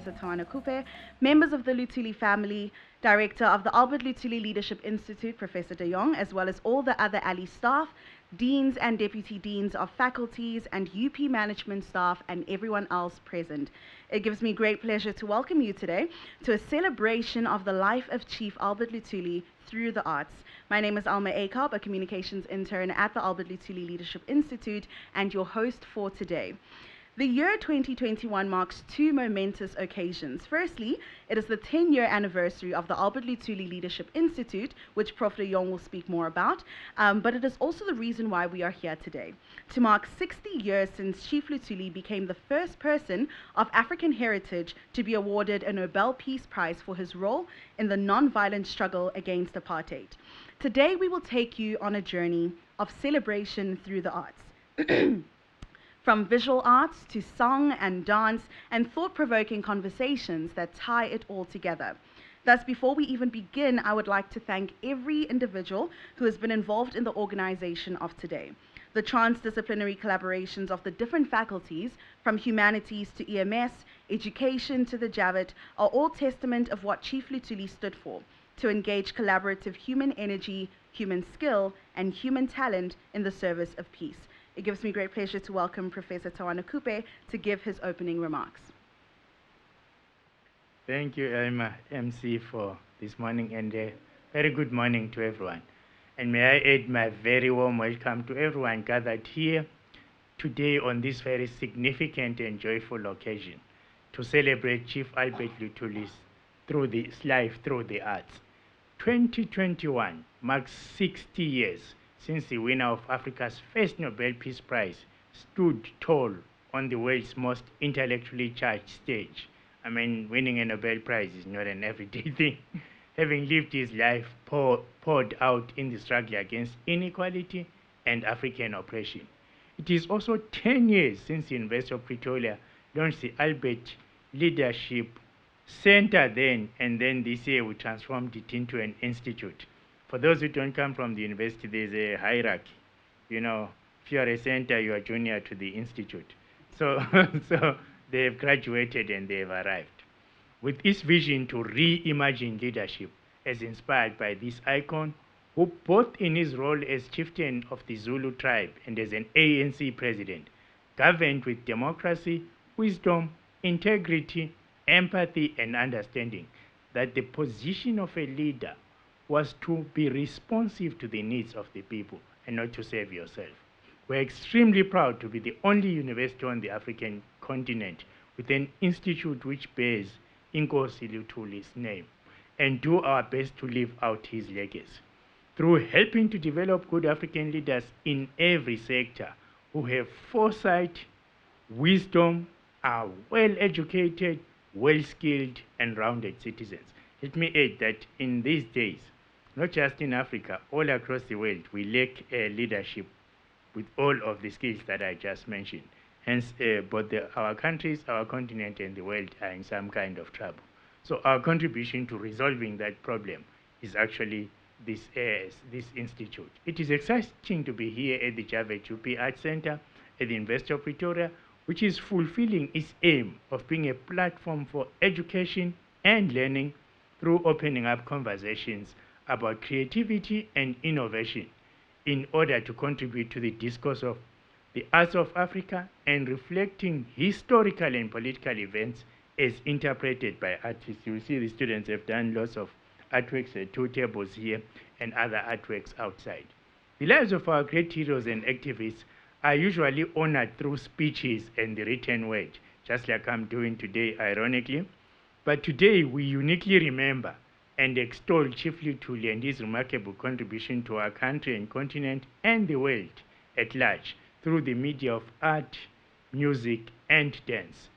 Professor Tawana Kupe, members of the Luthuli family, Director of the Albert Luthuli Leadership Institute, Professor de Jongh, as well as all the other ALLI staff, deans and deputy deans of faculties and UP management staff and everyone else present. It gives me great pleasure to welcome you today to a celebration of the life of Chief Albert Luthuli through the arts. My name is Alma Akob, a communications intern at the Albert Luthuli Leadership Institute and your host for today. The year 2021 marks two momentous occasions. Firstly, it is the 10-year anniversary of the Albert Luthuli Leadership Institute, which Prof de Jongh will speak more about, but it is also the reason why we are here today. To mark 60 years since Chief Luthuli became the first person of African heritage to be awarded a Nobel Peace Prize for his role in the non-violent struggle against apartheid. Today we will take you on a journey of celebration through the arts. From visual arts to song and dance and thought-provoking conversations that tie it all together. Thus, before we even begin, I would like to thank every individual who has been involved in the organization of today. The transdisciplinary collaborations of the different faculties, from humanities to EMS, education to the Javits, are all testament of what Chief Luthuli stood for: to engage collaborative human energy, human skill, and human talent in the service of peace. It gives me great pleasure to welcome Professor Tawana Kupe to give his opening remarks. Thank you, Elma, MC, for this morning, and a very good morning to everyone. And may I add my very warm welcome to everyone gathered here today on this very significant and joyful occasion to celebrate Chief Albert Luthuli's life through the arts. 2021 marks 60 years since the winner of Africa's first Nobel Peace Prize stood tall on the world's most intellectually charged stage. I mean, winning a Nobel Prize is not an everyday thing. Having lived his life poured out in the struggle against inequality and African oppression. It is also 10 years since the University of Pretoria launched the Albert Leadership Centre then, and then this year we transformed it into an institute. For those who don't come from the university, there's a hierarchy. You know, if you are a center, you are junior to the institute. So, so they've graduated and they've arrived. With its vision to reimagine leadership, as inspired by this icon, who both in his role as chieftain of the Zulu tribe and as an ANC president, governed with democracy, wisdom, integrity, empathy, and understanding that the position of a leader was to be responsive to the needs of the people and not to serve yourself. We're extremely proud to be the only university on the African continent with an institute which bears Inkosi Luthuli's name, and do our best to live out his legacy through helping to develop good African leaders in every sector who have foresight, wisdom, are well-educated, well-skilled, and rounded citizens. Let me add that in these days, not just in Africa, all across the world, we lack leadership with all of the skills that I just mentioned. Hence, both our countries, our continent, and the world are in some kind of trouble. So our contribution to resolving that problem is actually this institute. It is exciting to be here at the Javits UP Arts Centre at the University of Pretoria, which is fulfilling its aim of being a platform for education and learning through opening up conversations about creativity and innovation in order to contribute to the discourse of the arts of Africa and reflecting historical and political events as interpreted by artists. You will see the students have done lots of artworks, 2 tables here, and other artworks outside. The lives of our great heroes and activists are usually honored through speeches and the written word, just like I'm doing today, ironically. But today, we uniquely remember and extol Chief Luthuli and his remarkable contribution to our country and continent and the world at large through the media of art, music, and dance.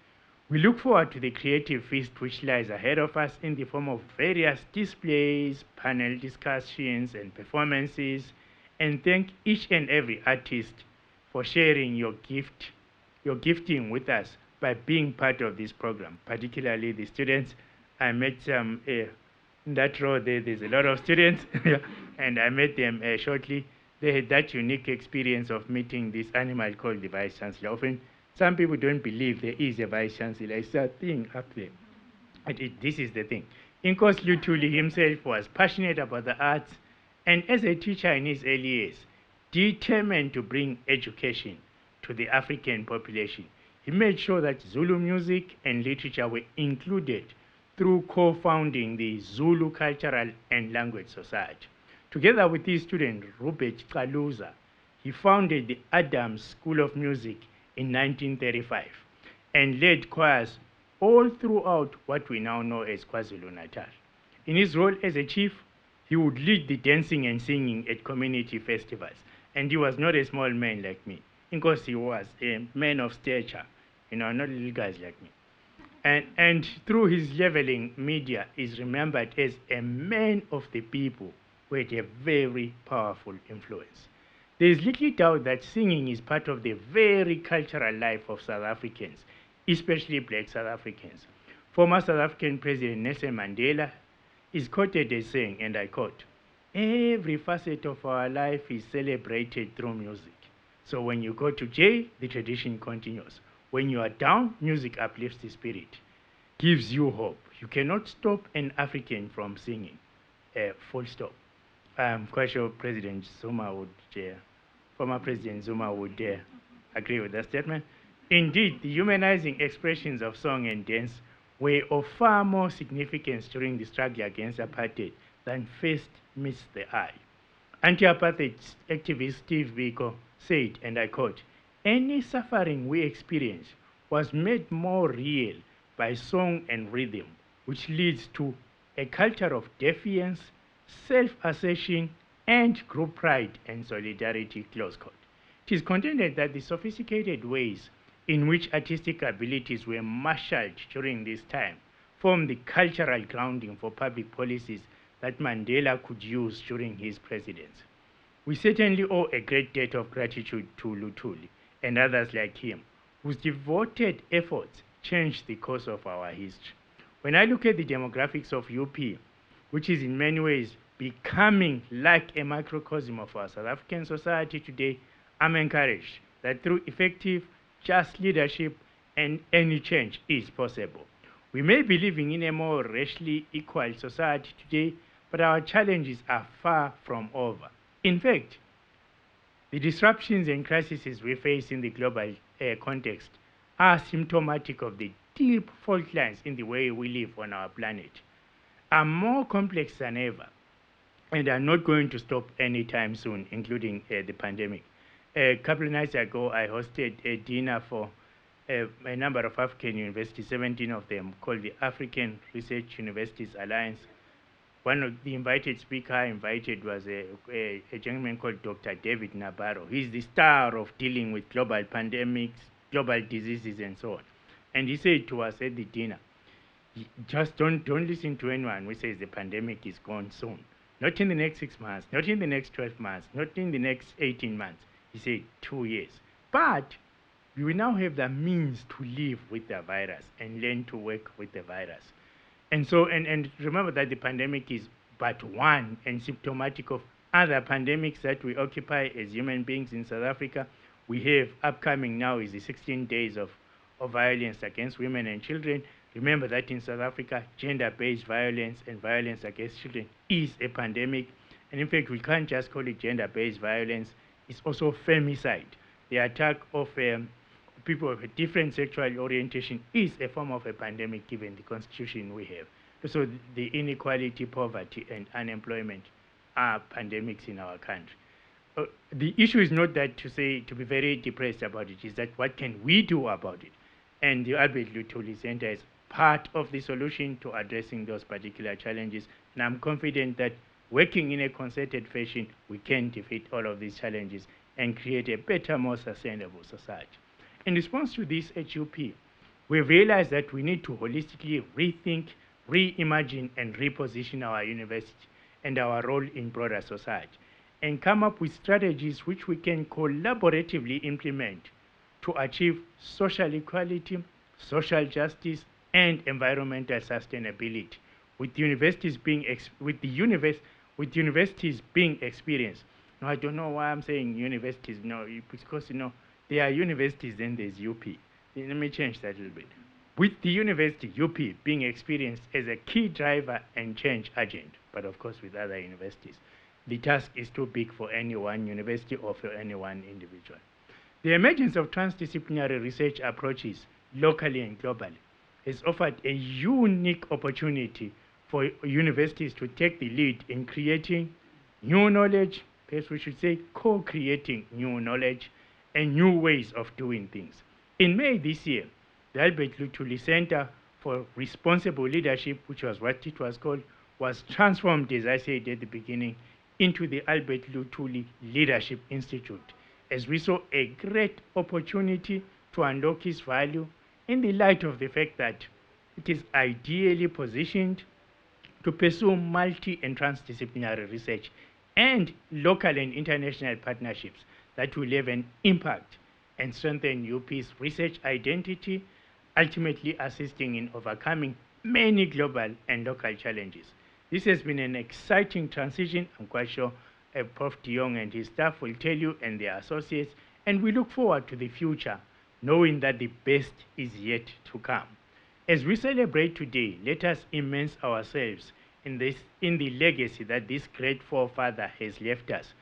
We look forward to the creative feast which lies ahead of us in the form of various displays, panel discussions, and performances, and thank each and every artist for sharing your gifting with us by being part of this program, particularly the students. I met some, in that row there's a lot of students, and I met them shortly. They had that unique experience of meeting this animal called the Vice Chancellor. Often, some people don't believe there is a Vice Chancellor. It's that thing up there. This is the thing. Inkosi Luthuli himself was passionate about the arts, and as a teacher in his early years, determined to bring education to the African population. He made sure that Zulu music and literature were included through co-founding the Zulu Cultural and Language Society. Together with his student, Robert Kaluza, he founded the Adams School of Music in 1935 and led choirs all throughout what we now know as KwaZulu-Natal. In his role as a chief, he would lead the dancing and singing at community festivals. And he was not a small man like me, because he was a man of stature, not little guys like me. And through his leveling media, is remembered as a man of the people with a very powerful influence. There is little doubt that singing is part of the very cultural life of South Africans, especially black South Africans. Former South African President Nelson Mandela is quoted as saying, and I quote, "Every facet of our life is celebrated through music. So when you go to jail, the tradition continues. When you are down, music uplifts the spirit, gives you hope. You cannot stop an African from singing." Full stop. I'm quite sure President Zuma would, former President Zuma would agree with that statement. Indeed, the humanizing expressions of song and dance were of far more significance during the struggle against apartheid than first meets the eye. Anti-apartheid activist Steve Biko said, and I quote, "Any suffering we experience was made more real by song and rhythm, which leads to a culture of defiance, self-assertion, and group pride and solidarity," close quote. It is contended that the sophisticated ways in which artistic abilities were marshaled during this time formed the cultural grounding for public policies that Mandela could use during his presidency. We certainly owe a great debt of gratitude to Luthuli and others like him, whose devoted efforts changed the course of our history. When I look at the demographics of UP, which is in many ways becoming like a microcosm of our South African society today, I'm encouraged that through effective, just leadership, and any change is possible. We may be living in a more racially equal society today, but our challenges are far from over. In fact, the disruptions and crises we face in the global context are symptomatic of the deep fault lines in the way we live on our planet, are more complex than ever, and are not going to stop anytime soon, including the pandemic. A couple of nights ago, I hosted a dinner for a number of African universities, 17 of them, called the African Research Universities Alliance. One of the invited speakers I invited was a gentleman called Dr. David Nabarro. He's the star of dealing with global pandemics, global diseases, and so on. And he said to us at the dinner, just don't listen to anyone who says the pandemic is gone soon. Not in the next 6 months, not in the next 12 months, not in the next 18 months. He said 2 years. But we will now have the means to live with the virus and learn to work with the virus. And so, and remember that the pandemic is but one and symptomatic of other pandemics that we occupy as human beings in South Africa. We have upcoming now is the 16 days of violence against women and children. Remember that in South Africa, gender-based violence and violence against children is a pandemic. And in fact, we can't just call it gender-based violence. It's also femicide. The attack of people of a different sexual orientation is a form of a pandemic given the constitution we have. So the inequality, poverty, and unemployment are pandemics in our country. The issue is not that to be very depressed about it, is that what can we do about it? And the Albert Luthuli Centre is part of the solution to addressing those particular challenges. And I'm confident that working in a concerted fashion, we can defeat all of these challenges and create a better, more sustainable society. In response to this at UP, we've realized that we need to holistically rethink, reimagine, and reposition our university and our role in broader society, and come up with strategies which we can collaboratively implement to achieve social equality, social justice, and environmental sustainability, with universities being experienced. Now, I don't know why I'm saying universities. No, because there are universities, then there's UP. Let me change that a little bit. with the university, UP, being experienced as a key driver and change agent, but of course with other universities. The task is too big for any one university or for any one individual. The emergence of transdisciplinary research approaches locally and globally has offered a unique opportunity for universities to take the lead in creating new knowledge, perhaps we should say co-creating new knowledge and new ways of doing things. In May this year, the Albert Luthuli Centre for Responsible Leadership, which was what it was called, was transformed, as I said at the beginning, into the Albert Luthuli Leadership Institute, as we saw a great opportunity to unlock its value in the light of the fact that it is ideally positioned to pursue multi and transdisciplinary research and local and international partnerships that will have an impact and strengthen UP's research identity, ultimately assisting in overcoming many global and local challenges. This has been an exciting transition. I'm quite sure Prof De Jongh and his staff will tell you, and their associates, and we look forward to the future, knowing that the best is yet to come. As we celebrate today, let us immerse ourselves in the legacy that this great forefather has left us.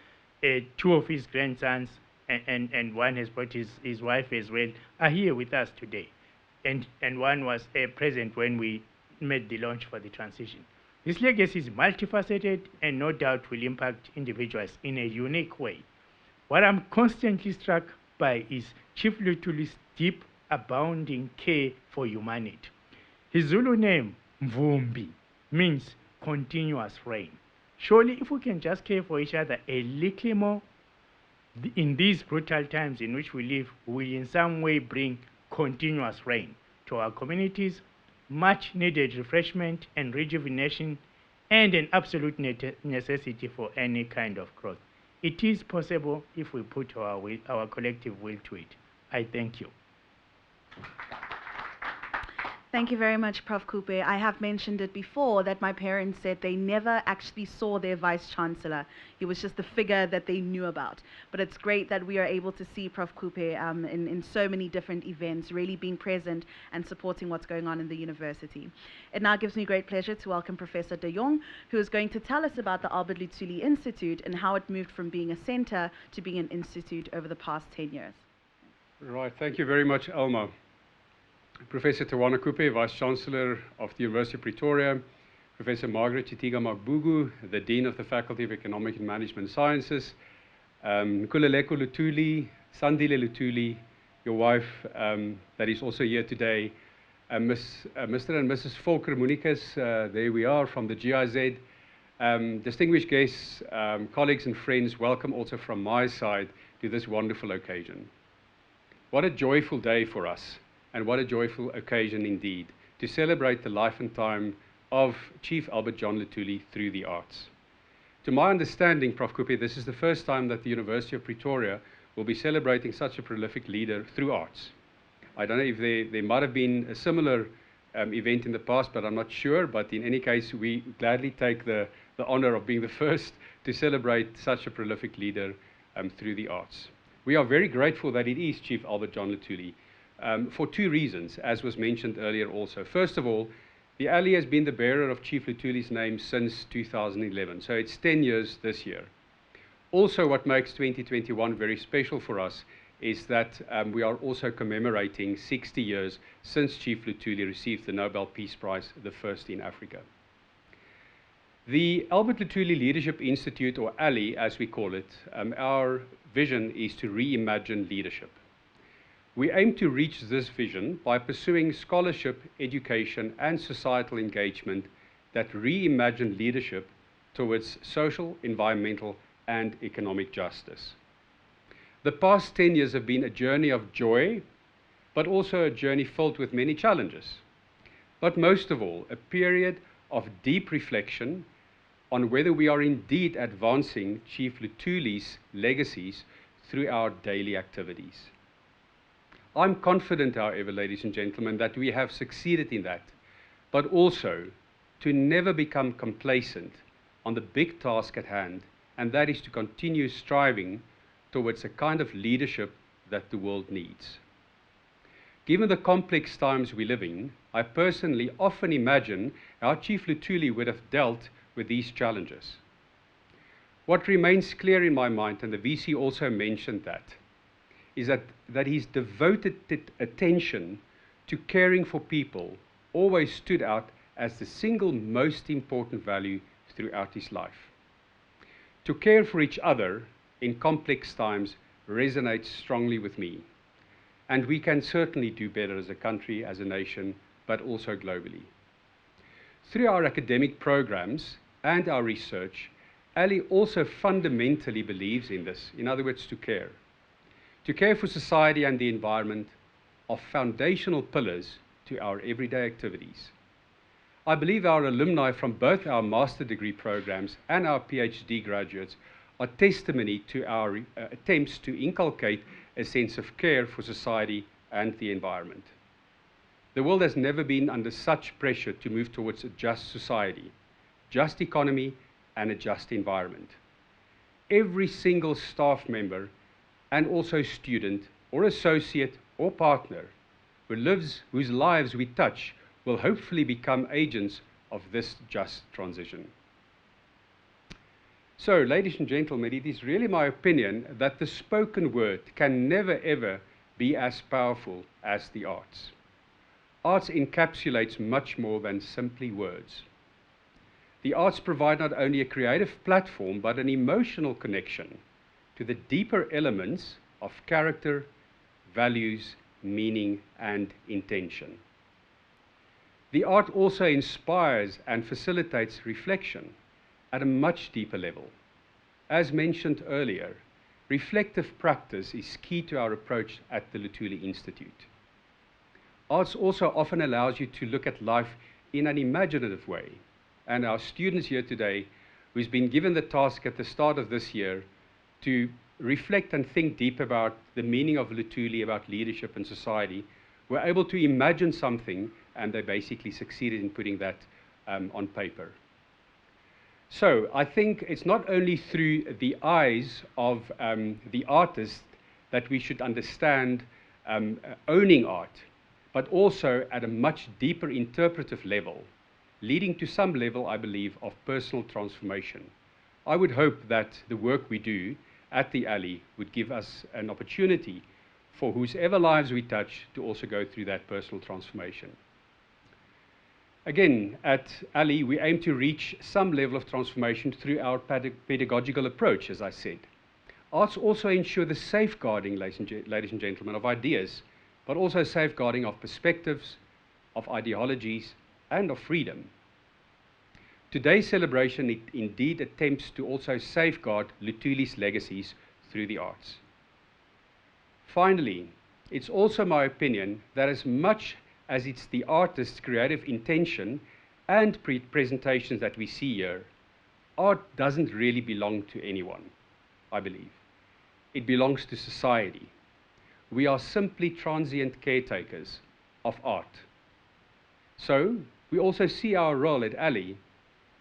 Two of his grandsons, and one has brought his wife as well, are here with us today. And one was present when we made the launch for the transition. This legacy is multifaceted and no doubt will impact individuals in a unique way. What I'm constantly struck by is Chief Luthuli's deep, abounding care for humanity. His Zulu name, Mvumbi, means continuous rain. Surely if we can just care for each other a little more, in these brutal times in which we live, we will in some way bring continuous rain to our communities, much needed refreshment and rejuvenation, and an absolute necessity for any kind of growth. It is possible if we put our collective will to it. I thank you. Thank you very much, Prof Kupe. I have mentioned it before that my parents said they never actually saw their Vice-Chancellor. He was just the figure that they knew about. But it's great that we are able to see Prof Kupe in so many different events, really being present and supporting what's going on in the university. It now gives me great pleasure to welcome Professor De Jongh, who is going to tell us about the Albert Luthuli Institute and how it moved from being a centre to being an institute over the past 10 years. Right, thank you very much, Elmo. Professor Tawana Kupe, Vice-Chancellor of the University of Pretoria, Professor Margaret Chitiga Magbugu, the Dean of the Faculty of Economic and Management Sciences, Nkululeko Luthuli, Sandile Luthuli, your wife that is also here today, Mr. and Mrs. Volker Munikas, there we are from the GIZ, distinguished guests, colleagues and friends, welcome also from my side to this wonderful occasion. What a joyful day for us. And what a joyful occasion indeed, to celebrate the life and time of Chief Albert John Luthuli through the arts. To my understanding, Prof Kupe, this is the first time that the University of Pretoria will be celebrating such a prolific leader through arts. I don't know if there might have been a similar event in the past, but I'm not sure. But in any case, we gladly take the honor of being the first to celebrate such a prolific leader through the arts. We are very grateful that it is Chief Albert John Luthuli. For two reasons, as was mentioned earlier also. First of all, the ALLI has been the bearer of Chief Luthuli's name since 2011, so it's 10 years this year. Also, what makes 2021 very special for us is that we are also commemorating 60 years since Chief Luthuli received the Nobel Peace Prize, the first in Africa. The Albert Luthuli Leadership Institute, or ALLI as we call it, our vision is to reimagine leadership. We aim to reach this vision by pursuing scholarship, education, and societal engagement that reimagine leadership towards social, environmental, and economic justice. The past 10 years have been a journey of joy, but also a journey filled with many challenges. But most of all, a period of deep reflection on whether we are indeed advancing Chief Luthuli's legacies through our daily activities. I'm confident, however, ladies and gentlemen, that we have succeeded in that, but also to never become complacent on the big task at hand, and that is to continue striving towards a kind of leadership that the world needs. Given the complex times we live in, I personally often imagine how Chief Luthuli would have dealt with these challenges. What remains clear in my mind, and the VC also mentioned that, is that his devoted attention to caring for people always stood out as the single most important value throughout his life. To care for each other in complex times resonates strongly with me. And we can certainly do better as a country, as a nation, but also globally. Through our academic programs and our research, ALLI also fundamentally believes in this, in other words, to care. To care for society and the environment are foundational pillars to our everyday activities. I believe our alumni from both our master degree programs and our PhD graduates are testimony to our attempts to inculcate a sense of care for society and the environment. The world has never been under such pressure to move towards a just society, just economy, and a just environment. Every single staff member and also student or associate or partner whose lives we touch will hopefully become agents of this just transition. So, ladies and gentlemen, it is really my opinion that the spoken word can never ever be as powerful as the arts. Arts encapsulates much more than simply words. The arts provide not only a creative platform, but an emotional connection to the deeper elements of character, values, meaning, and intention. The art also inspires and facilitates reflection at a much deeper level. As mentioned earlier, reflective practice is key to our approach at the Luthuli Institute. Arts also often allows you to look at life in an imaginative way, and our students here today, who's been given the task at the start of this year to reflect and think deep about the meaning of Luthuli, about leadership and society, were able to imagine something, and they basically succeeded in putting that on paper. So I think it's not only through the eyes of the artist that we should understand owning art, but also at a much deeper interpretive level, leading to some level, I believe, of personal transformation. I would hope that the work we do at the ALLI would give us an opportunity for whosever lives we touch to also go through that personal transformation. Again, at ALLI, we aim to reach some level of transformation through our pedagogical approach, as I said. Arts also ensure the safeguarding, ladies and gentlemen, of ideas, but also safeguarding of perspectives, of ideologies, and of freedom. Today's celebration indeed attempts to also safeguard Luthuli's legacies through the arts. Finally, it's also my opinion that as much as it's the artist's creative intention and presentations that we see here, art doesn't really belong to anyone, I believe. It belongs to society. We are simply transient caretakers of art. So, we also see our role at ALLI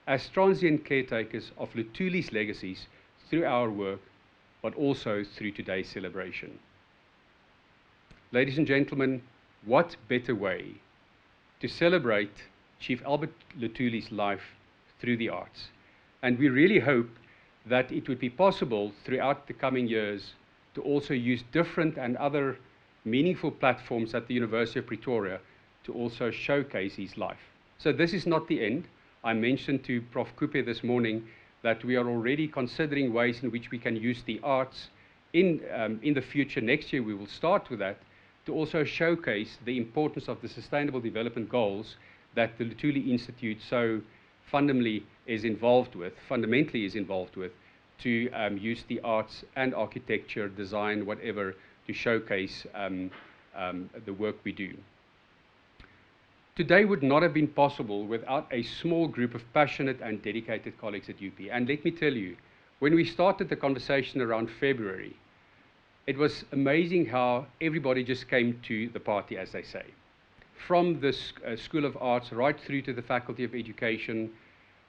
as transient caretakers of Luthuli's legacies through our work, but also through today's celebration. Ladies and gentlemen, what better way to celebrate Chief Albert Luthuli's life through the arts? And we really hope that it would be possible throughout the coming years to also use different and other meaningful platforms at the University of Pretoria to also showcase his life. So this is not the end. I mentioned to Prof Kupe this morning that we are already considering ways in which we can use the arts in the future. Next year we will start with that, to also showcase the importance of the Sustainable Development Goals that the Luthuli Institute so fundamentally is involved with, to use the arts and architecture, design, whatever, to showcase the work we do. Today would not have been possible without a small group of passionate and dedicated colleagues at UP. And let me tell you, when we started the conversation around February, it was amazing how everybody just came to the party, as they say. From the School of Arts right through to the Faculty of Education,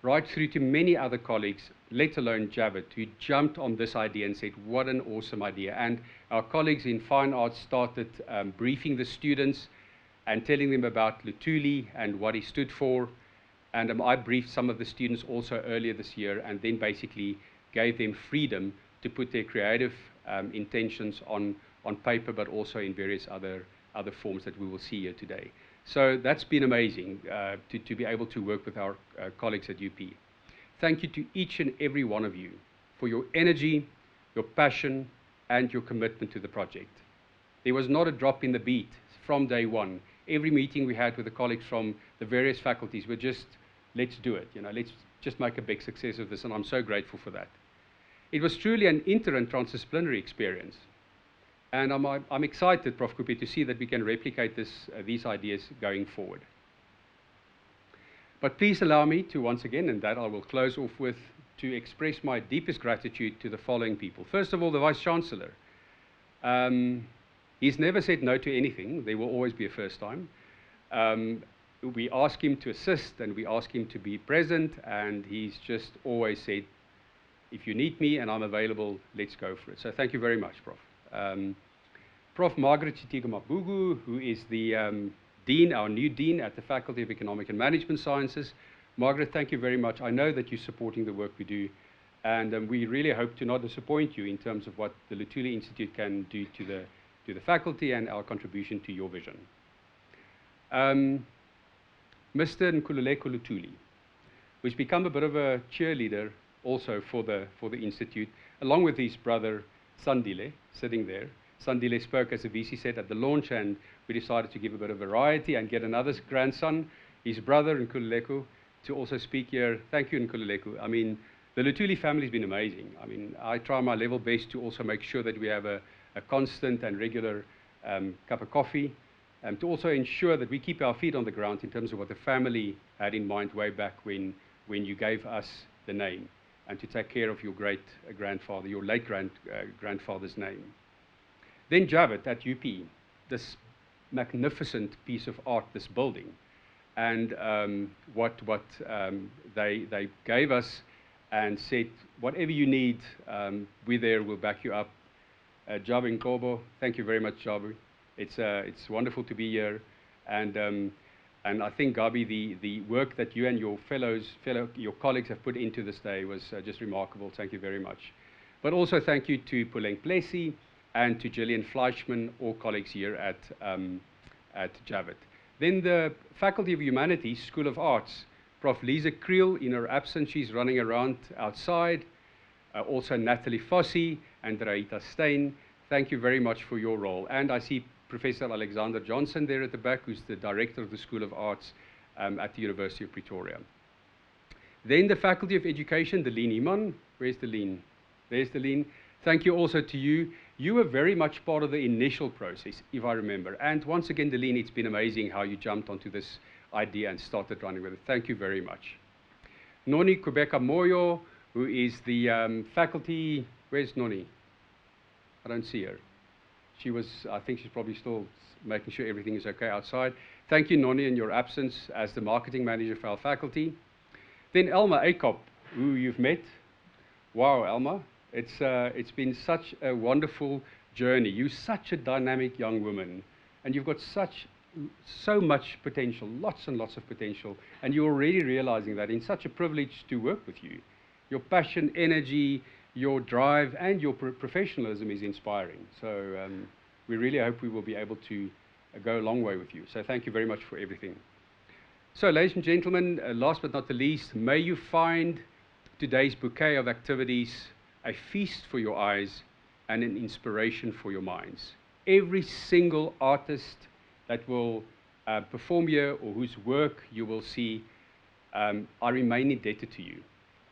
right through to many other colleagues, let alone Javed, who jumped on this idea and said, what an awesome idea. And our colleagues in fine arts started briefing the students and telling them about Luthuli and what he stood for. And I briefed some of the students also earlier this year, and then basically gave them freedom to put their creative intentions on paper, but also in various other forms that we will see here today. So that's been amazing to be able to work with our colleagues at UP. Thank you to each and every one of you for your energy, your passion, and your commitment to the project. There was not a drop in the beat from day one. Every meeting we had with the colleagues from the various faculties were just, let's do it, let's just make a big success of this, and I'm so grateful for that. It was truly an inter and transdisciplinary experience. And I'm excited, Prof Kupe, to see that we can replicate these ideas going forward. But please allow me to once again, and that I will close off with, to express my deepest gratitude to the following people. First of all, the Vice-Chancellor. He's never said no to anything. There will always be a first time. We ask him to assist and we ask him to be present, and he's just always said, if you need me and I'm available, let's go for it. So thank you very much, Prof. Prof Margaret Chitiga-Mabugu, who is the Dean, our new Dean at the Faculty of Economic and Management Sciences. Margaret, thank you very much. I know that you're supporting the work we do, and we really hope to not disappoint you in terms of what the Luthuli Institute can do to the faculty and our contribution to your vision. Mr. Nkululeko Luthuli, who's become a bit of a cheerleader also for the Institute, along with his brother Sandile, sitting there. Sandile spoke, as the VC said, at the launch, and we decided to give a bit of variety and get another grandson, his brother Nkululeko, to also speak here. Thank you, Nkululeko. I mean, the Luthuli family has been amazing. I mean, I try my level best to also make sure that we have a constant and regular cup of coffee, to also ensure that we keep our feet on the ground in terms of what the family had in mind way back when you gave us the name, and to take care of your great grandfather, your late grandfather's name. Then Javed at UP, this magnificent piece of art, this building, and what they gave us and said, whatever you need, we're there, we'll back you up. Jabu Nkobo, thank you very much, Jabu. It's wonderful to be here, and I think, Gabi, the work that you and your your colleagues have put into this day was just remarkable. Thank you very much. But also thank you to Puleng Plessy and to Gillian Fleischman, all colleagues here at Javed. Then the Faculty of Humanities, School of Arts, Prof Lisa Creel, in her absence, she's running around outside. Also Natalie Fossey and Raita Stein, thank you very much for your role. And I see Professor Alexander Johnson there at the back, who's the Director of the School of Arts at the University of Pretoria. Then the Faculty of Education, Deline Iman. Where's Deline? There's Deline. Thank you also to you. You were very much part of the initial process, if I remember. And once again, Deline, it's been amazing how you jumped onto this idea and started running with it. Thank you very much. Noni Kubeka Moyo, who is the faculty, where's Noni? I don't see her. She was, I think she's probably still making sure everything is okay outside. Thank you, Noni, in your absence as the marketing manager for our faculty. Then Elma Akop, who you've met. Wow, Elma, it's been such a wonderful journey. You're such a dynamic young woman, and you've got so much potential, lots and lots of potential, and you're already realizing that. It's such a privilege to work with you. Your passion, energy, your drive, and your professionalism is inspiring. So we really hope we will be able to go a long way with you. So thank you very much for everything. So ladies and gentlemen, last but not the least, may you find today's bouquet of activities a feast for your eyes and an inspiration for your minds. Every single artist that will perform here or whose work you will see, I remain indebted to you.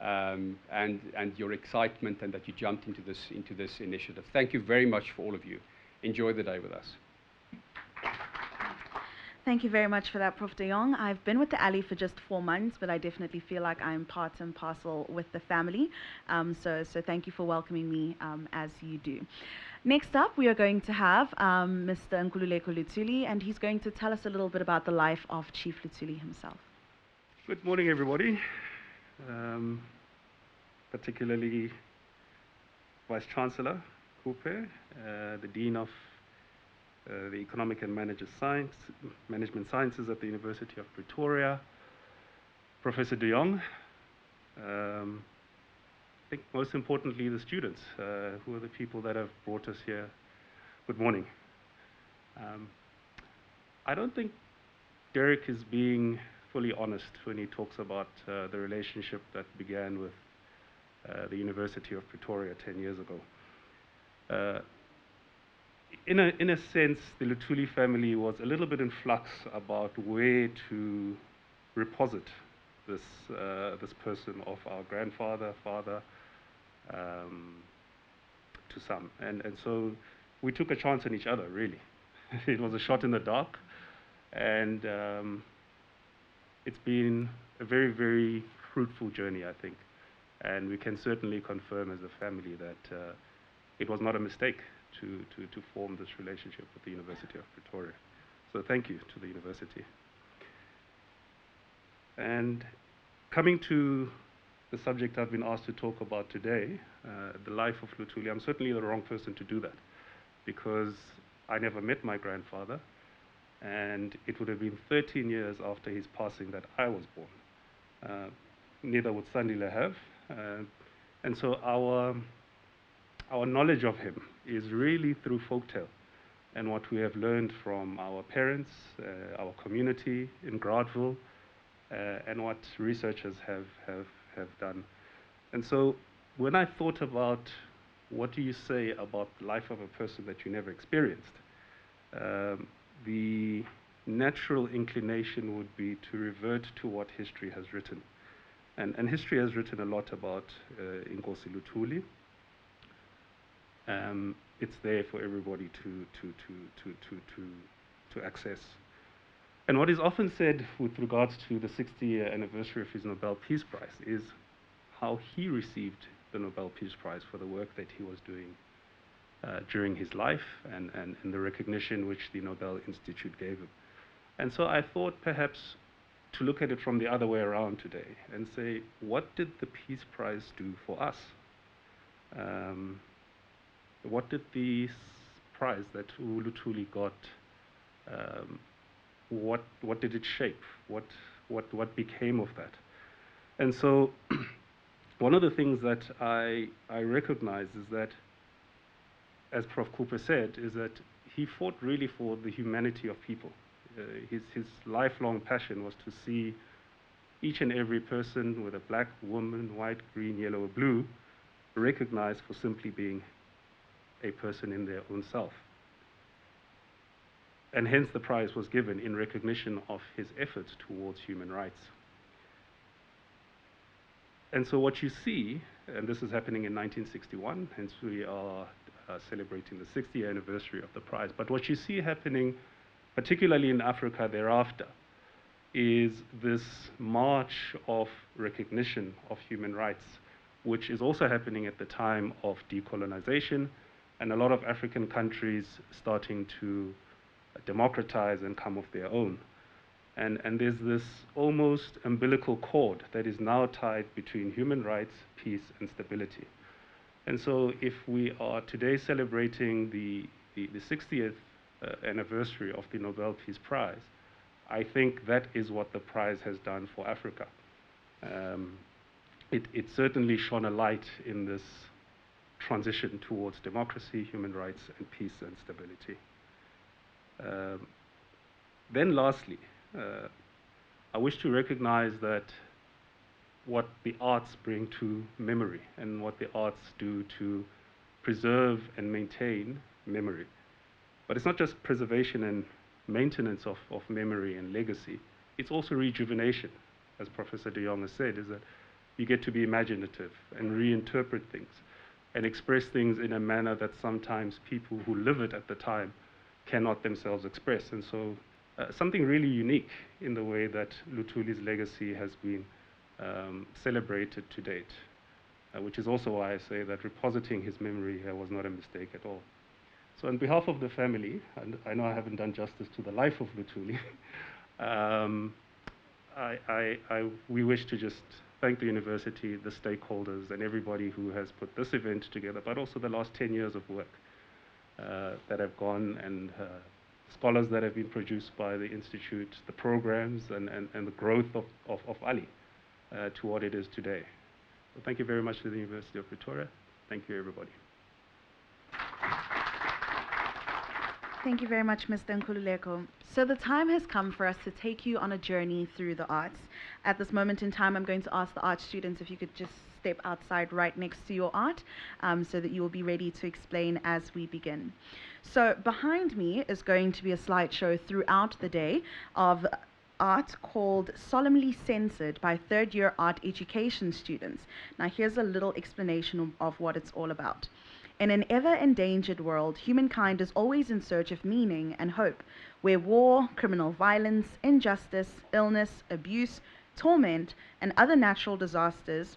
And your excitement and that you jumped into this initiative. Thank you very much for all of you. Enjoy the day with us. Thank you very much for that, Prof De Jongh. I've been with the ALLI for just 4 months, but I definitely feel like I'm part and parcel with the family. So thank you for welcoming me as you do. Next up, we are going to have Mr. Nkululeko Luthuli, and he's going to tell us a little bit about the life of Chief Luthuli himself. Good morning, everybody. particularly Vice Chancellor Coupe, the Dean of the Economic and Management Sciences at the University of Pretoria, Professor de Jongh, I think most importantly the students, who are the people that have brought us here. Good morning. I don't think Derick is being fully honest when he talks about the relationship that began with the University of Pretoria 10 years ago. In a sense, the Luthuli family was a little bit in flux about where to reposit this person of our grandfather, father, to some. And so we took a chance on each other, really. It was a shot in the dark. And it's been a very, very fruitful journey, I think. And we can certainly confirm as a family that it was not a mistake to form this relationship with the University of Pretoria. So thank you to the university. And coming to the subject I've been asked to talk about today, the life of Luthuli, I'm certainly the wrong person to do that, because I never met my grandfather, and it would have been 13 years after his passing that I was born. Neither would Sandile have. And so our knowledge of him is really through folktale and what we have learned from our parents, our community in Gradville, and what researchers have done. And so when I thought about what do you say about the life of a person that you never experienced, the natural inclination would be to revert to what history has written. And history has written a lot about Inkosi Luthuli. It's there for everybody to access. And what is often said with regards to the 60-year anniversary of his Nobel Peace Prize is how he received the Nobel Peace Prize for the work that he was doing during his life, and the recognition which the Nobel Institute gave him. And so I thought perhaps to look at it from the other way around today and say, what did the Peace Prize do for us? What did the prize that Luthuli got, what did it shape? What became of that? And so one of the things that I recognize is that, as Prof Cooper said, is that he fought really for the humanity of people. His lifelong passion was to see each and every person, whether black, woman, white, green, yellow, or blue, recognized for simply being a person in their own self. And hence the prize was given in recognition of his efforts towards human rights. And so what you see, and this is happening in 1961, hence we are celebrating the 60th anniversary of the prize, but what you see happening, particularly in Africa thereafter, is this march of recognition of human rights, which is also happening at the time of decolonization, and a lot of African countries starting to democratize and come of their own. And there's this almost umbilical cord that is now tied between human rights, peace, and stability. And so if we are today celebrating the 60th anniversary of the Nobel Peace Prize, I think that is what the prize has done for Africa. It certainly shone a light in this transition towards democracy, human rights, and peace and stability. Then lastly, I wish to recognize that what the arts bring to memory and what the arts do to preserve and maintain memory. But it's not just preservation and maintenance of memory and legacy, it's also rejuvenation, as Professor de Jongh has said, is that you get to be imaginative and reinterpret things and express things in a manner that sometimes people who live it at the time cannot themselves express. And so something really unique in the way that Luthuli's legacy has been celebrated to date, which is also why I say that repositing his memory here was not a mistake at all. So on behalf of the family, and I know I haven't done justice to the life of Luthuli, we wish to just thank the university, the stakeholders, and everybody who has put this event together, but also the last 10 years of work that have gone, and scholars that have been produced by the Institute, the programs, and the growth of ALLI to what it is today. So thank you very much to the University of Pretoria. Thank you, everybody. Thank you very much, Mr. Nkululeko. So the time has come for us to take you on a journey through the arts. At this moment in time, I'm going to ask the art students if you could just step outside right next to your art so that you will be ready to explain as we begin. So behind me is going to be a slideshow throughout the day of art called Solemnly Censored by third-year art education students. Now here's a little explanation of what it's all about. In an ever-endangered world, humankind is always in search of meaning and hope, where war, criminal violence, injustice, illness, abuse, torment, and other natural disasters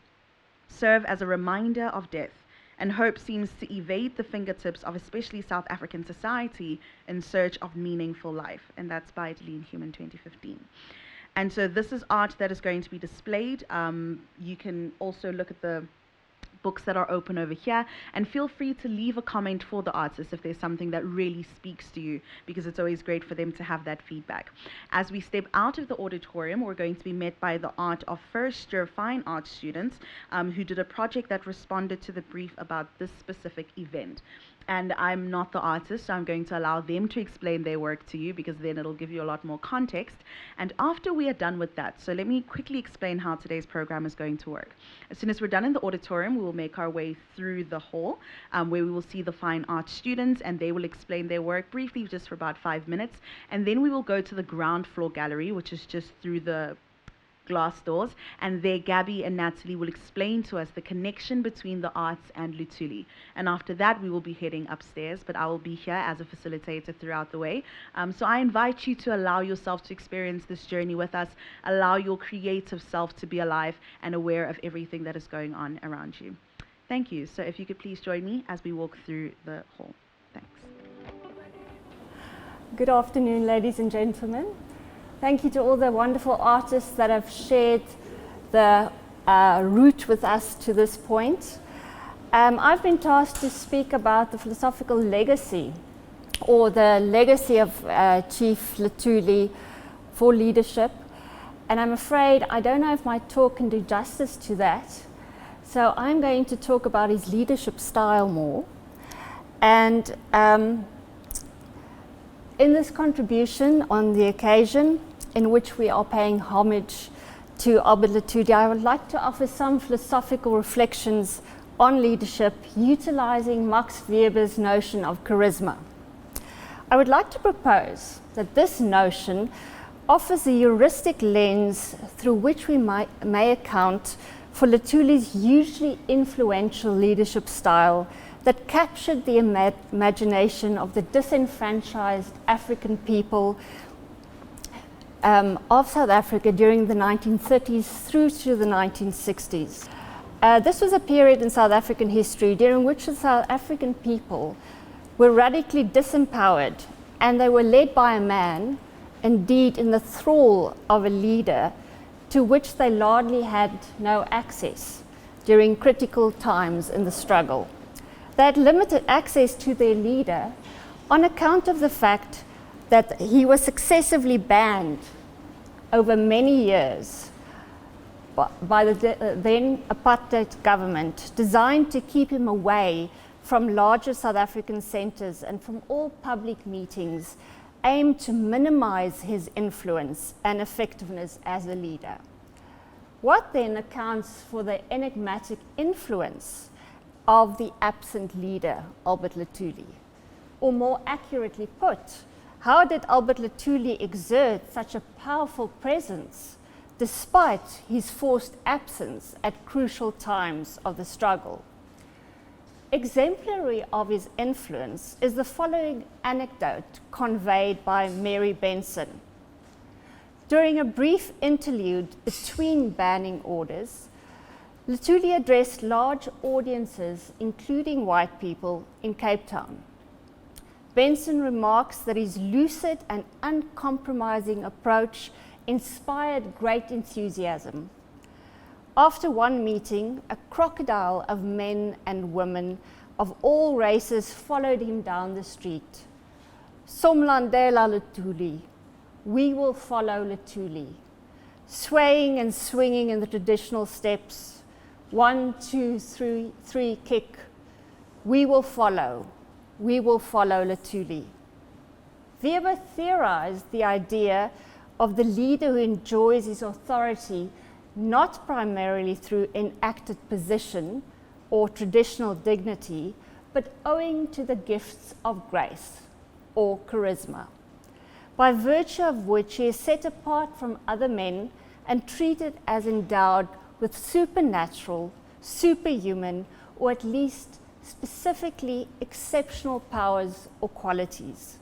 serve as a reminder of death, and hope seems to evade the fingertips of especially South African society in search of meaningful life. And that's by Lean Human 2015. And so this is art that is going to be displayed. You can also look at the books that are open over here, and feel free to leave a comment for the artist if there's something that really speaks to you, because it's always great for them to have that feedback. As we step out of the auditorium, we're going to be met by the art of first-year fine art students who did a project that responded to the brief about this specific event. And I'm not the artist, so I'm going to allow them to explain their work to you, because then it'll give you a lot more context. And after we are done with that, so let me quickly explain how today's program is going to work. As soon as we're done in the auditorium, we will make our way through the hall where we will see the fine art students, and they will explain their work briefly just for about 5 minutes. And then we will go to the ground floor gallery, which is just through the glass doors, and there Gabby and Natalie will explain to us the connection between the arts and Luthuli. And after that we will be heading upstairs, but I will be here as a facilitator throughout the way. So I invite you to allow yourself to experience this journey with us, allow your creative self to be alive and aware of everything that is going on around you. Thank you. So if you could please join me as we walk through the hall. Thanks. Good afternoon, ladies and gentlemen. Thank you to all the wonderful artists that have shared the route with us to this point. I've been tasked to speak about the philosophical legacy, or the legacy of Chief Luthuli for leadership. And I'm afraid I don't know if my talk can do justice to that. So I'm going to talk about his leadership style more. And in this contribution on the occasion in which we are paying homage to Albert Luthuli, I would like to offer some philosophical reflections on leadership utilizing Max Weber's notion of charisma. I would like to propose that this notion offers a heuristic lens through which we may account for Luthuli's hugely influential leadership style that captured the imagination of the disenfranchised African people of South Africa during the 1930s through to the 1960s. This was a period in South African history during which the South African people were radically disempowered, and they were led by a man, indeed in the thrall of a leader, to which they largely had no access during critical times in the struggle. They had limited access to their leader on account of the fact that he was successively banned over many years by the then apartheid government, designed to keep him away from larger South African centres and from all public meetings aimed to minimize his influence and effectiveness as a leader. What then accounts for the enigmatic influence of the absent leader, Albert Luthuli? Or more accurately put, how did Albert Luthuli exert such a powerful presence despite his forced absence at crucial times of the struggle? Exemplary of his influence is the following anecdote conveyed by Mary Benson. During a brief interlude between banning orders, Luthuli addressed large audiences, including white people, in Cape Town. Benson remarks that his lucid and uncompromising approach inspired great enthusiasm. After one meeting, a crocodile of men and women of all races followed him down the street. Somlandela Luthuli, we will follow Luthuli. Swaying and swinging in the traditional steps, 1, 2, 3, kick. We will follow Luthuli. Weber theorized the idea of the leader who enjoys his authority not primarily through enacted position or traditional dignity, but owing to the gifts of grace or charisma, by virtue of which he is set apart from other men and treated as endowed with supernatural, superhuman, or at least specifically exceptional powers or qualities.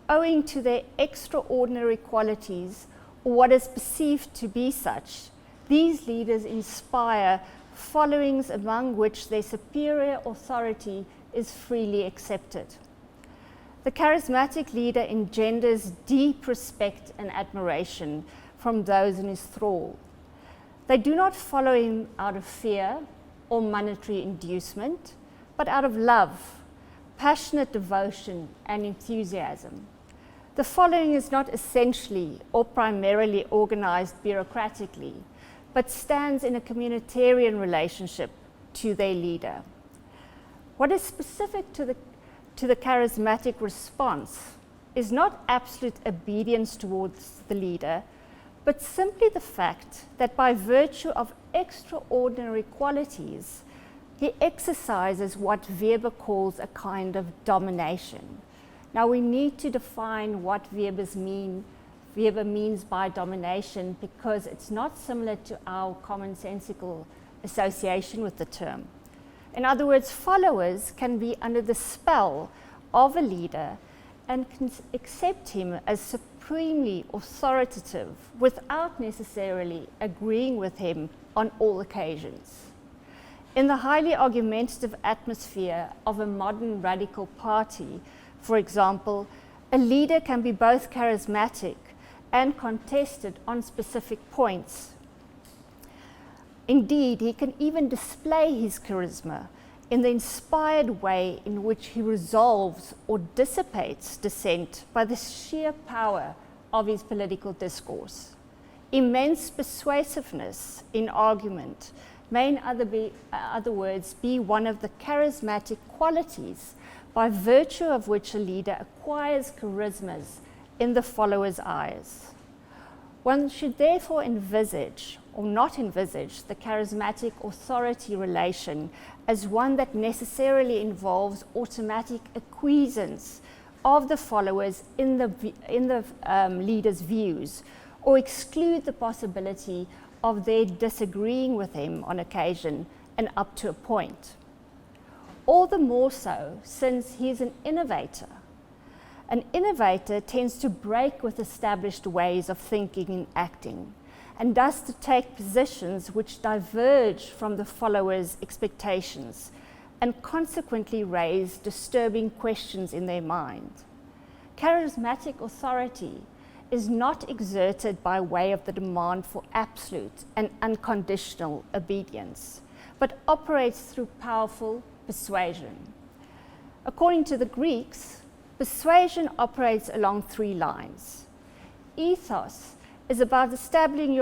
Owing to their extraordinary qualities, or what is perceived to be such, these leaders inspire followings among which their superior authority is freely accepted. The charismatic leader engenders deep respect and admiration from those in his thrall. They do not follow him out of fear or monetary inducement, but out of love, passionate devotion, and enthusiasm. The following is not essentially or primarily organized bureaucratically, but stands in a communitarian relationship to their leader. What is specific to the charismatic response is not absolute obedience towards the leader, but simply the fact that by virtue of extraordinary qualities, he exercises what Weber calls a kind of domination. Now we need to define what Weber means by domination, because it's not similar to our commonsensical association with the term. In other words, followers can be under the spell of a leader and can accept him as supremely authoritative without necessarily agreeing with him on all occasions. In the highly argumentative atmosphere of a modern radical party, for example, a leader can be both charismatic and contested on specific points. Indeed, he can even display his charisma in the inspired way in which he resolves or dissipates dissent by the sheer power of his political discourse. Immense persuasiveness in argument may, in other words, be one of the charismatic qualities by virtue of which a leader acquires charismas in the follower's eyes. One should therefore envisage, or not envisage, the charismatic authority relation as one that necessarily involves automatic acquiescence of the followers in the leader's views, or exclude the possibility of their disagreeing with him on occasion and up to a point. All the more so since he is an innovator. An innovator tends to break with established ways of thinking and acting, and thus to take positions which diverge from the followers' expectations and consequently raise disturbing questions in their mind. Charismatic authority is not exerted by way of the demand for absolute and unconditional obedience, but operates through powerful persuasion. According to the Greeks, persuasion operates along 3 lines. Ethos is about establishing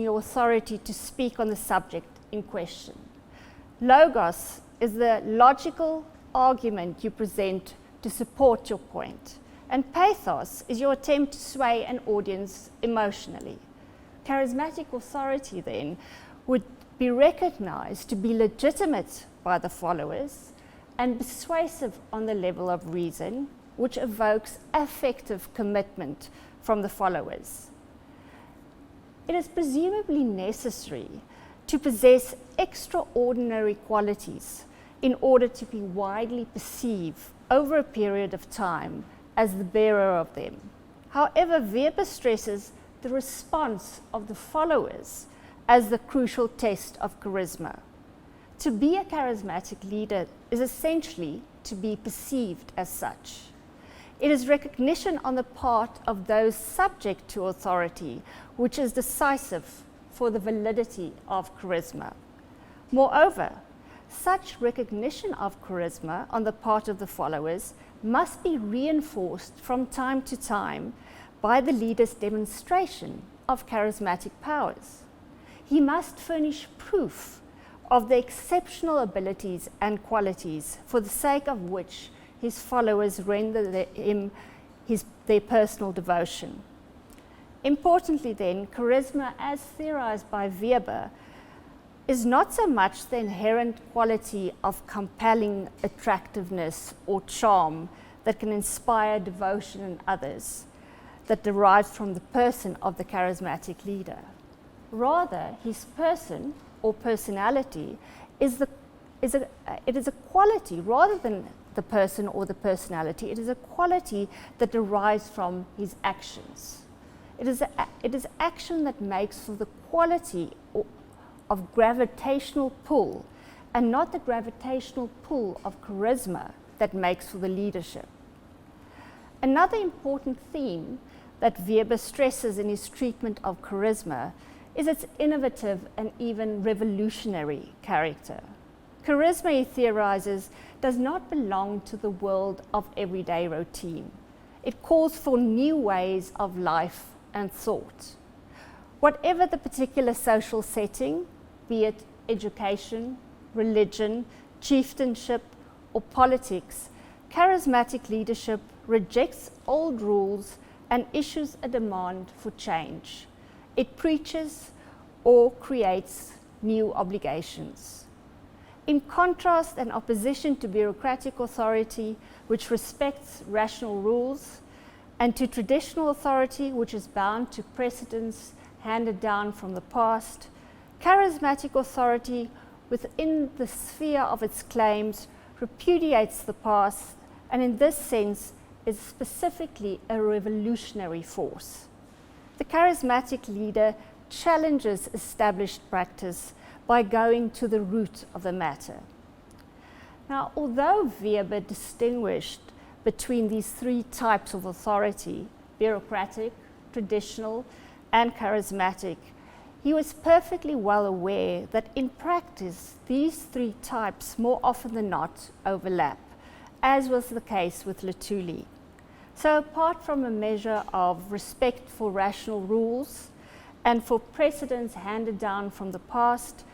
your authority to speak on the subject in question. Logos is the logical argument you present to support your point. And pathos is your attempt to sway an audience emotionally. Charismatic authority, then, would be recognized to be legitimate by the followers and persuasive on the level of reason, which evokes affective commitment from the followers. It is presumably necessary to possess extraordinary qualities in order to be widely perceived over a period of time as the bearer of them. However, Weber stresses the response of the followers as the crucial test of charisma. To be a charismatic leader is essentially to be perceived as such. It is recognition on the part of those subject to authority which is decisive for the validity of charisma. Moreover, such recognition of charisma on the part of the followers must be reinforced from time to time by the leader's demonstration of charismatic powers. He must furnish proof of the exceptional abilities and qualities for the sake of which his followers render him their personal devotion. Importantly then, charisma as theorized by Weber is not so much the inherent quality of compelling attractiveness or charm that can inspire devotion in others that derives from the person of the charismatic leader. Rather, his person or personality is a quality rather than the person or the personality. It is a quality that derives from his actions. It is action that makes for the quality of gravitational pull and not the gravitational pull of charisma that makes for the leadership. Another important theme that Weber stresses in his treatment of charisma is its innovative and even revolutionary character. Charisma, he theorizes, does not belong to the world of everyday routine. It calls for new ways of life and thought. Whatever the particular social setting, be it education, religion, chieftainship, or politics, charismatic leadership rejects old rules and issues a demand for change. It preaches or creates new obligations. In contrast and opposition to bureaucratic authority, which respects rational rules, and to traditional authority, which is bound to precedents handed down from the past, charismatic authority, within the sphere of its claims, repudiates the past, and in this sense is specifically a revolutionary force. The charismatic leader challenges established practice by going to the root of the matter. Now, although Weber distinguished between these three types of authority, bureaucratic, traditional, and charismatic, he was perfectly well aware that in practice, these three types more often than not overlap, as was the case with Luthuli. So apart from a measure of respect for rational rules and for precedents handed down from the past,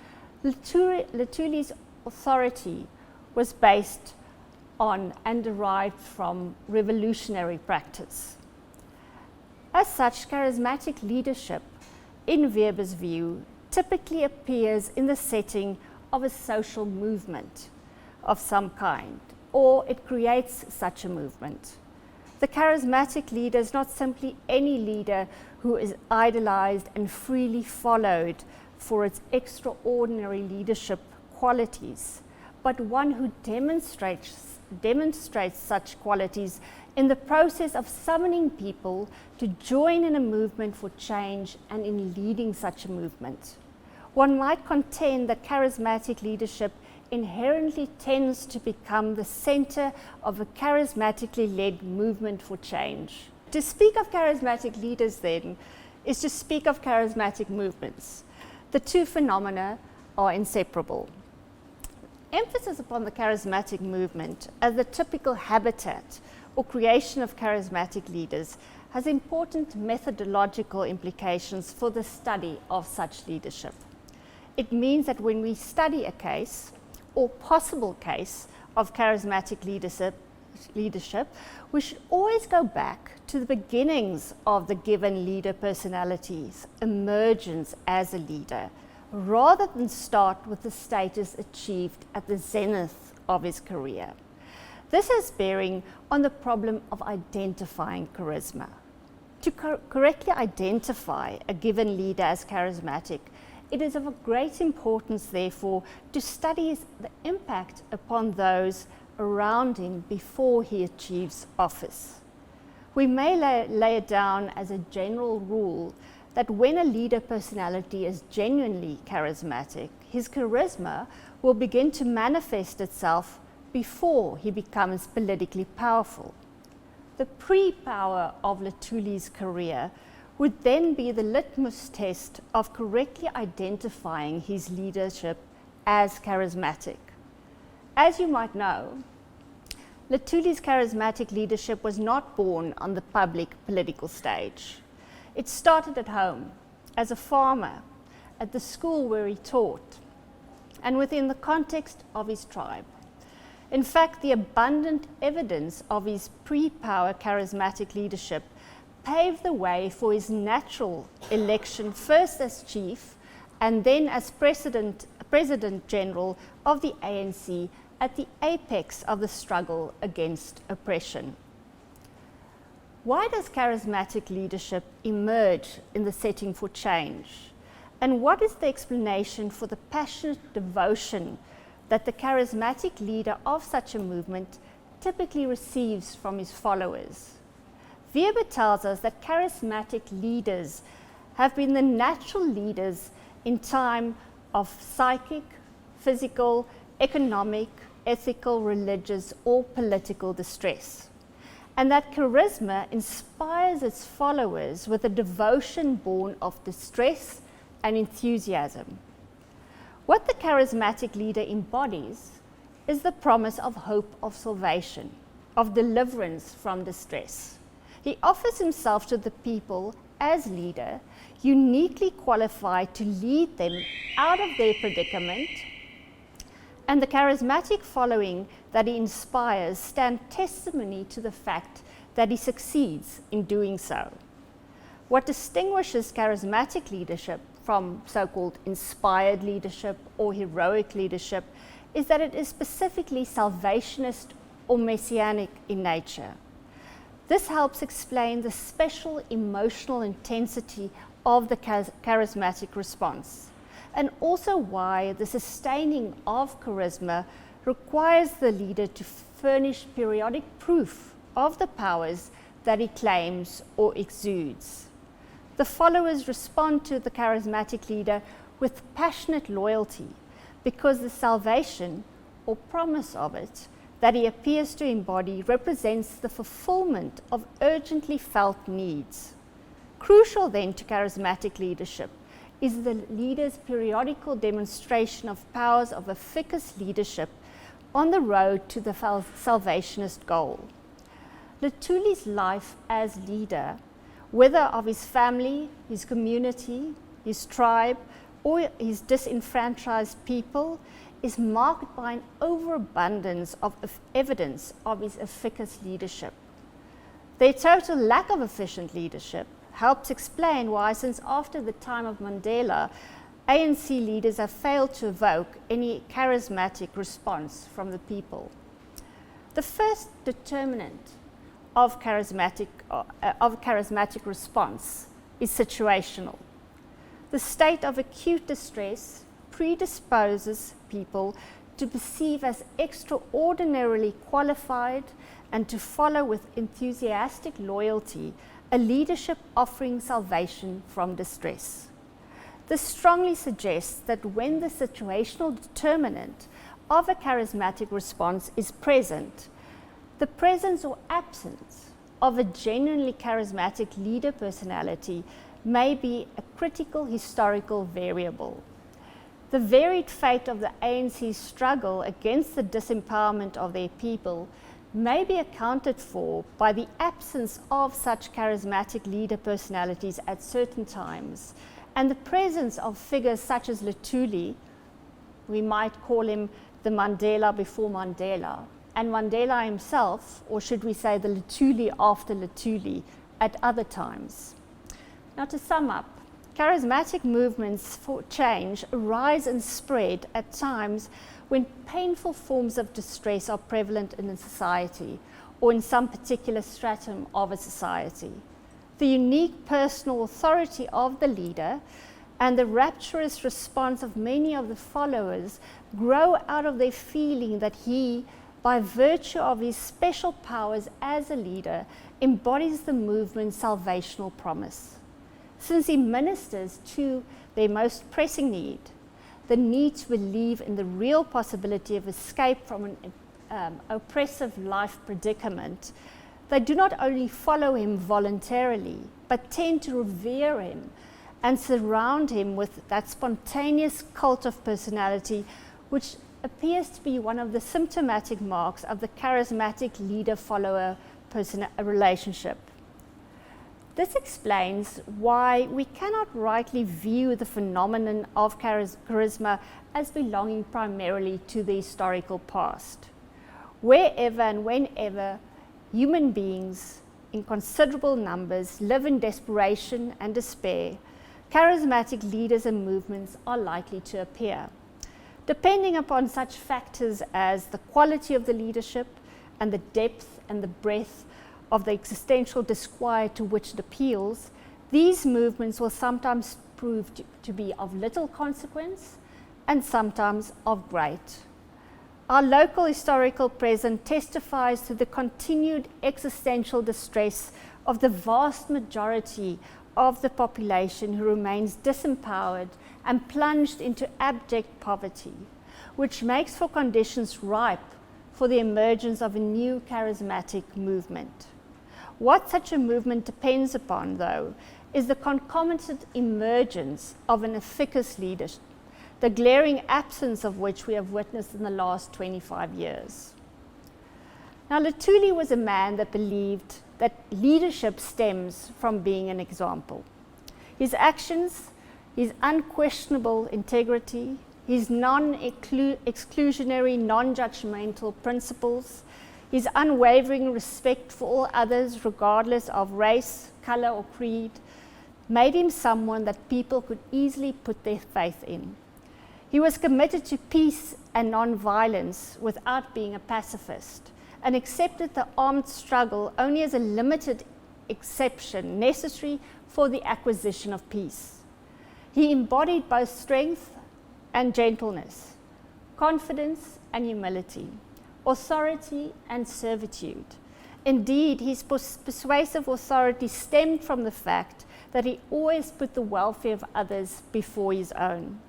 Luthuli's authority was based on and derived from revolutionary practice. As such, charismatic leadership, in Weber's view, typically appears in the setting of a social movement of some kind, or it creates such a movement. The charismatic leader is not simply any leader who is idolized and freely followed for its extraordinary leadership qualities, but one who demonstrates such qualities in the process of summoning people to join in a movement for change and in leading such a movement. One might contend that charismatic leadership inherently tends to become the center of a charismatically led movement for change. To speak of charismatic leaders, then, is to speak of charismatic movements. The two phenomena are inseparable. Emphasis upon the charismatic movement as the typical habitat or creation of charismatic leaders has important methodological implications for the study of such leadership. It means that when we study a case or possible case of charismatic leadership, we should always go back to the beginnings of the given leader personality's emergence as a leader, rather than start with the status achieved at the zenith of his career. This has bearing on the problem of identifying charisma. To correctly identify a given leader as charismatic, it is of great importance, therefore, to study the impact upon those around him before he achieves office. We may lay it down as a general rule that when a leader personality is genuinely charismatic, his charisma will begin to manifest itself before he becomes politically powerful. The pre-power of Luthuli's career would then be the litmus test of correctly identifying his leadership as charismatic. As you might know, Luthuli's charismatic leadership was not born on the public political stage. It started at home, as a farmer, at the school where he taught, and within the context of his tribe. In fact, the abundant evidence of his pre-power charismatic leadership paved the way for his natural election, first as chief and then as President General of the ANC at the apex of the struggle against oppression. Why does charismatic leadership emerge in the setting for change? And what is the explanation for the passionate devotion that the charismatic leader of such a movement typically receives from his followers? Weber tells us that charismatic leaders have been the natural leaders in time of psychic, physical, economic, ethical, religious, or political distress, and that charisma inspires its followers with a devotion born of distress and enthusiasm. What the charismatic leader embodies is the promise of hope of salvation, of deliverance from distress. He offers himself to the people as leader, uniquely qualified to lead them out of their predicament, and the charismatic following that he inspires stand testimony to the fact that he succeeds in doing so. What distinguishes charismatic leadership from so-called inspired leadership or heroic leadership is that it is specifically salvationist or messianic in nature. This helps explain the special emotional intensity of the charismatic response, and also why the sustaining of charisma requires the leader to furnish periodic proof of the powers that he claims or exudes. The followers respond to the charismatic leader with passionate loyalty because the salvation or promise of it that he appears to embody represents the fulfillment of urgently felt needs. Crucial then to charismatic leadership is the leader's periodical demonstration of powers of efficacious leadership on the road to the salvationist goal. Luthuli's life as leader, whether of his family, his community, his tribe, or his disenfranchised people, is marked by an overabundance of evidence of his efficacious leadership. Their total lack of efficient leadership helps explain why, since after the time of Mandela, ANC leaders have failed to evoke any charismatic response from the people. The first determinant of charismatic response is situational. The state of acute distress predisposes people to perceive as extraordinarily qualified and to follow with enthusiastic loyalty a leadership offering salvation from distress. This strongly suggests that when the situational determinant of a charismatic response is present, the presence or absence of a genuinely charismatic leader personality may be a critical historical variable. The varied fate of the ANC's struggle against the disempowerment of their people may be accounted for by the absence of such charismatic leader personalities at certain times, and the presence of figures such as Luthuli, we might call him the Mandela before Mandela, and Mandela himself, or should we say the Luthuli after Luthuli, at other times. Now, to sum up, charismatic movements for change arise and spread at times when painful forms of distress are prevalent in a society or in some particular stratum of a society. The unique personal authority of the leader and the rapturous response of many of the followers grow out of their feeling that he, by virtue of his special powers as a leader, embodies the movement's salvational promise. Since he ministers to their most pressing need, the need to believe in the real possibility of escape from an oppressive life predicament, They do not only follow him voluntarily, but tend to revere him and surround him with that spontaneous cult of personality, which appears to be one of the symptomatic marks of the charismatic leader-follower relationship. This explains why we cannot rightly view the phenomenon of charisma as belonging primarily to the historical past. Wherever and whenever human beings in considerable numbers live in desperation and despair, charismatic leaders and movements are likely to appear. Depending upon such factors as the quality of the leadership and the depth and the breadth of the existential disquiet to which it appeals, these movements will sometimes prove to be of little consequence and sometimes of great. Our local historical present testifies to the continued existential distress of the vast majority of the population who remains disempowered and plunged into abject poverty, which makes for conditions ripe for the emergence of a new charismatic movement. What such a movement depends upon, though, is the concomitant emergence of an efficacious leadership, the glaring absence of which we have witnessed in the last 25 years. Now, Luthuli was a man that believed that leadership stems from being an example. His actions, his unquestionable integrity, his non-exclusionary, non-judgmental principles, his unwavering respect for all others regardless of race, color or creed, made him someone that people could easily put their faith in. He was committed to peace and non-violence without being a pacifist, and accepted the armed struggle only as a limited exception necessary for the acquisition of peace. He embodied both strength and gentleness, confidence and humility, authority and servitude. Indeed, his persuasive authority stemmed from the fact that he always put the welfare of others before his own.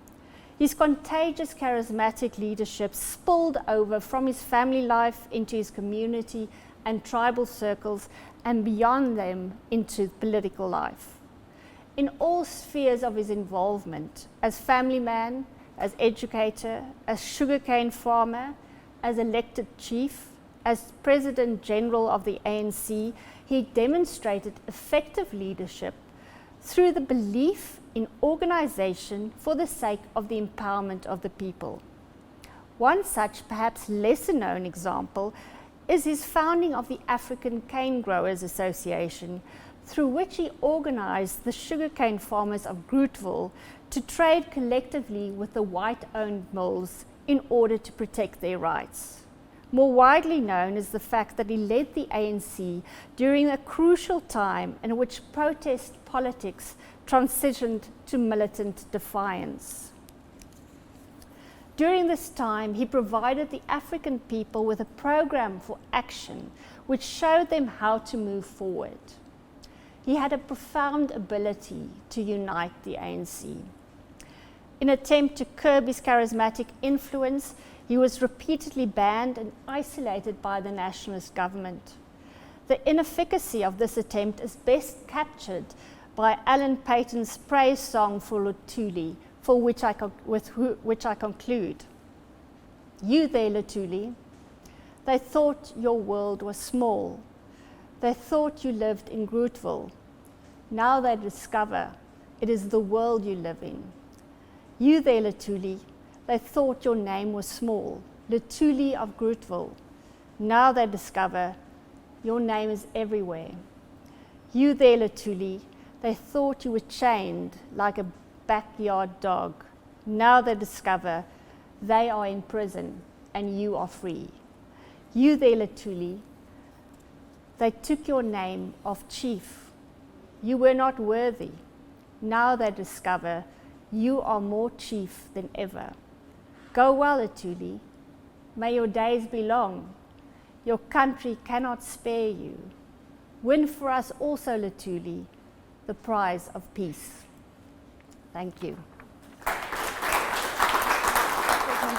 His contagious charismatic leadership spilled over from his family life into his community and tribal circles, and beyond them into political life. In all spheres of his involvement, as family man, as educator, as sugarcane farmer, as elected chief, as President General of the ANC, he demonstrated effective leadership through the belief in organization for the sake of the empowerment of the people. One such, perhaps lesser known example is his founding of the African Cane Growers Association, through which he organized the sugarcane farmers of Grootville to trade collectively with the white-owned mills in order to protect their rights. More widely known is the fact that he led the ANC during a crucial time in which protest politics transitioned to militant defiance. During this time, he provided the African people with a program for action which showed them how to move forward. He had a profound ability to unite the ANC. In an attempt to curb his charismatic influence, he was repeatedly banned and isolated by the nationalist government. The inefficacy of this attempt is best captured by Alan Paton's praise song for Luthuli, with which I conclude. You there, Luthuli, they thought your world was small. They thought you lived in Grootville. Now they discover it is the world you live in. You there, Luthuli, they thought your name was small, Luthuli of Grootville. Now they discover your name is everywhere. You there, Luthuli, they thought you were chained like a backyard dog. Now they discover they are in prison and you are free. You there, Luthuli, they took your name of chief. You were not worthy. Now they discover you are more chief than ever. Go well, Luthuli. May your days be long. Your country cannot spare you. Win for us also, Luthuli, the prize of peace. Thank you.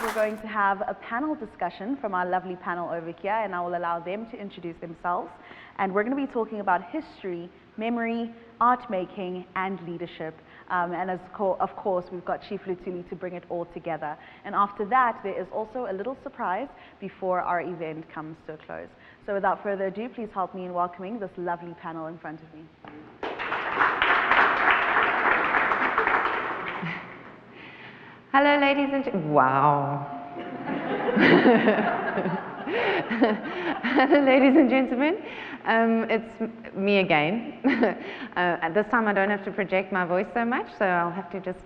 We're going to have a panel discussion from our lovely panel over here, and I will allow them to introduce themselves And we're going to be talking about history, memory, art making, and leadership. And of course, we've got Chief Luthuli to bring it all together. And after that, there is also a little surprise before our event comes to a close. So without further ado, please help me in welcoming this lovely panel in front of me. Hello, ladies and gentlemen. Wow. Hello, ladies and gentlemen. It's me again. At this time, I don't have to project my voice so much, so I'll have to just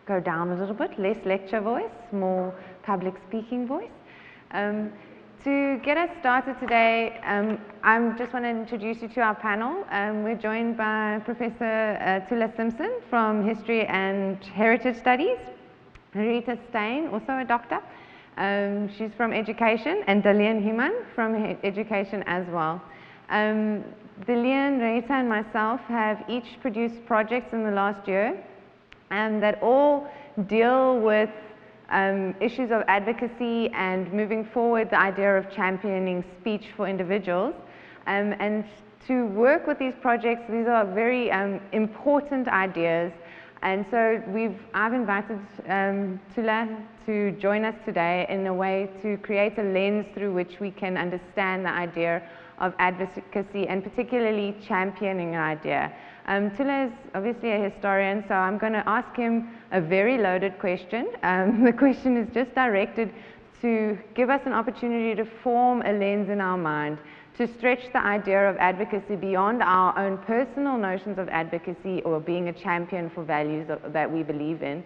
go down a little bit, less lecture voice, more public speaking voice. To get us started today, I just want to introduce you to our panel. We're joined by Professor Tula Simpson from History and Heritage Studies, Rita Stein, also a doctor. She's from Education, and Dalian Human from Education as well. Dalian, Rita, and myself have each produced projects in the last year that all deal with issues of advocacy and moving forward the idea of championing speech for individuals. And to work with these projects, these are very important ideas. And so I've invited Tula to join us today in a way to create a lens through which we can understand the idea of advocacy and particularly championing an idea. Tula is obviously a historian, so I'm going to ask him a very loaded question. The question is just directed to give us an opportunity to form a lens in our mind, to stretch the idea of advocacy beyond our own personal notions of advocacy or being a champion for values that we believe in,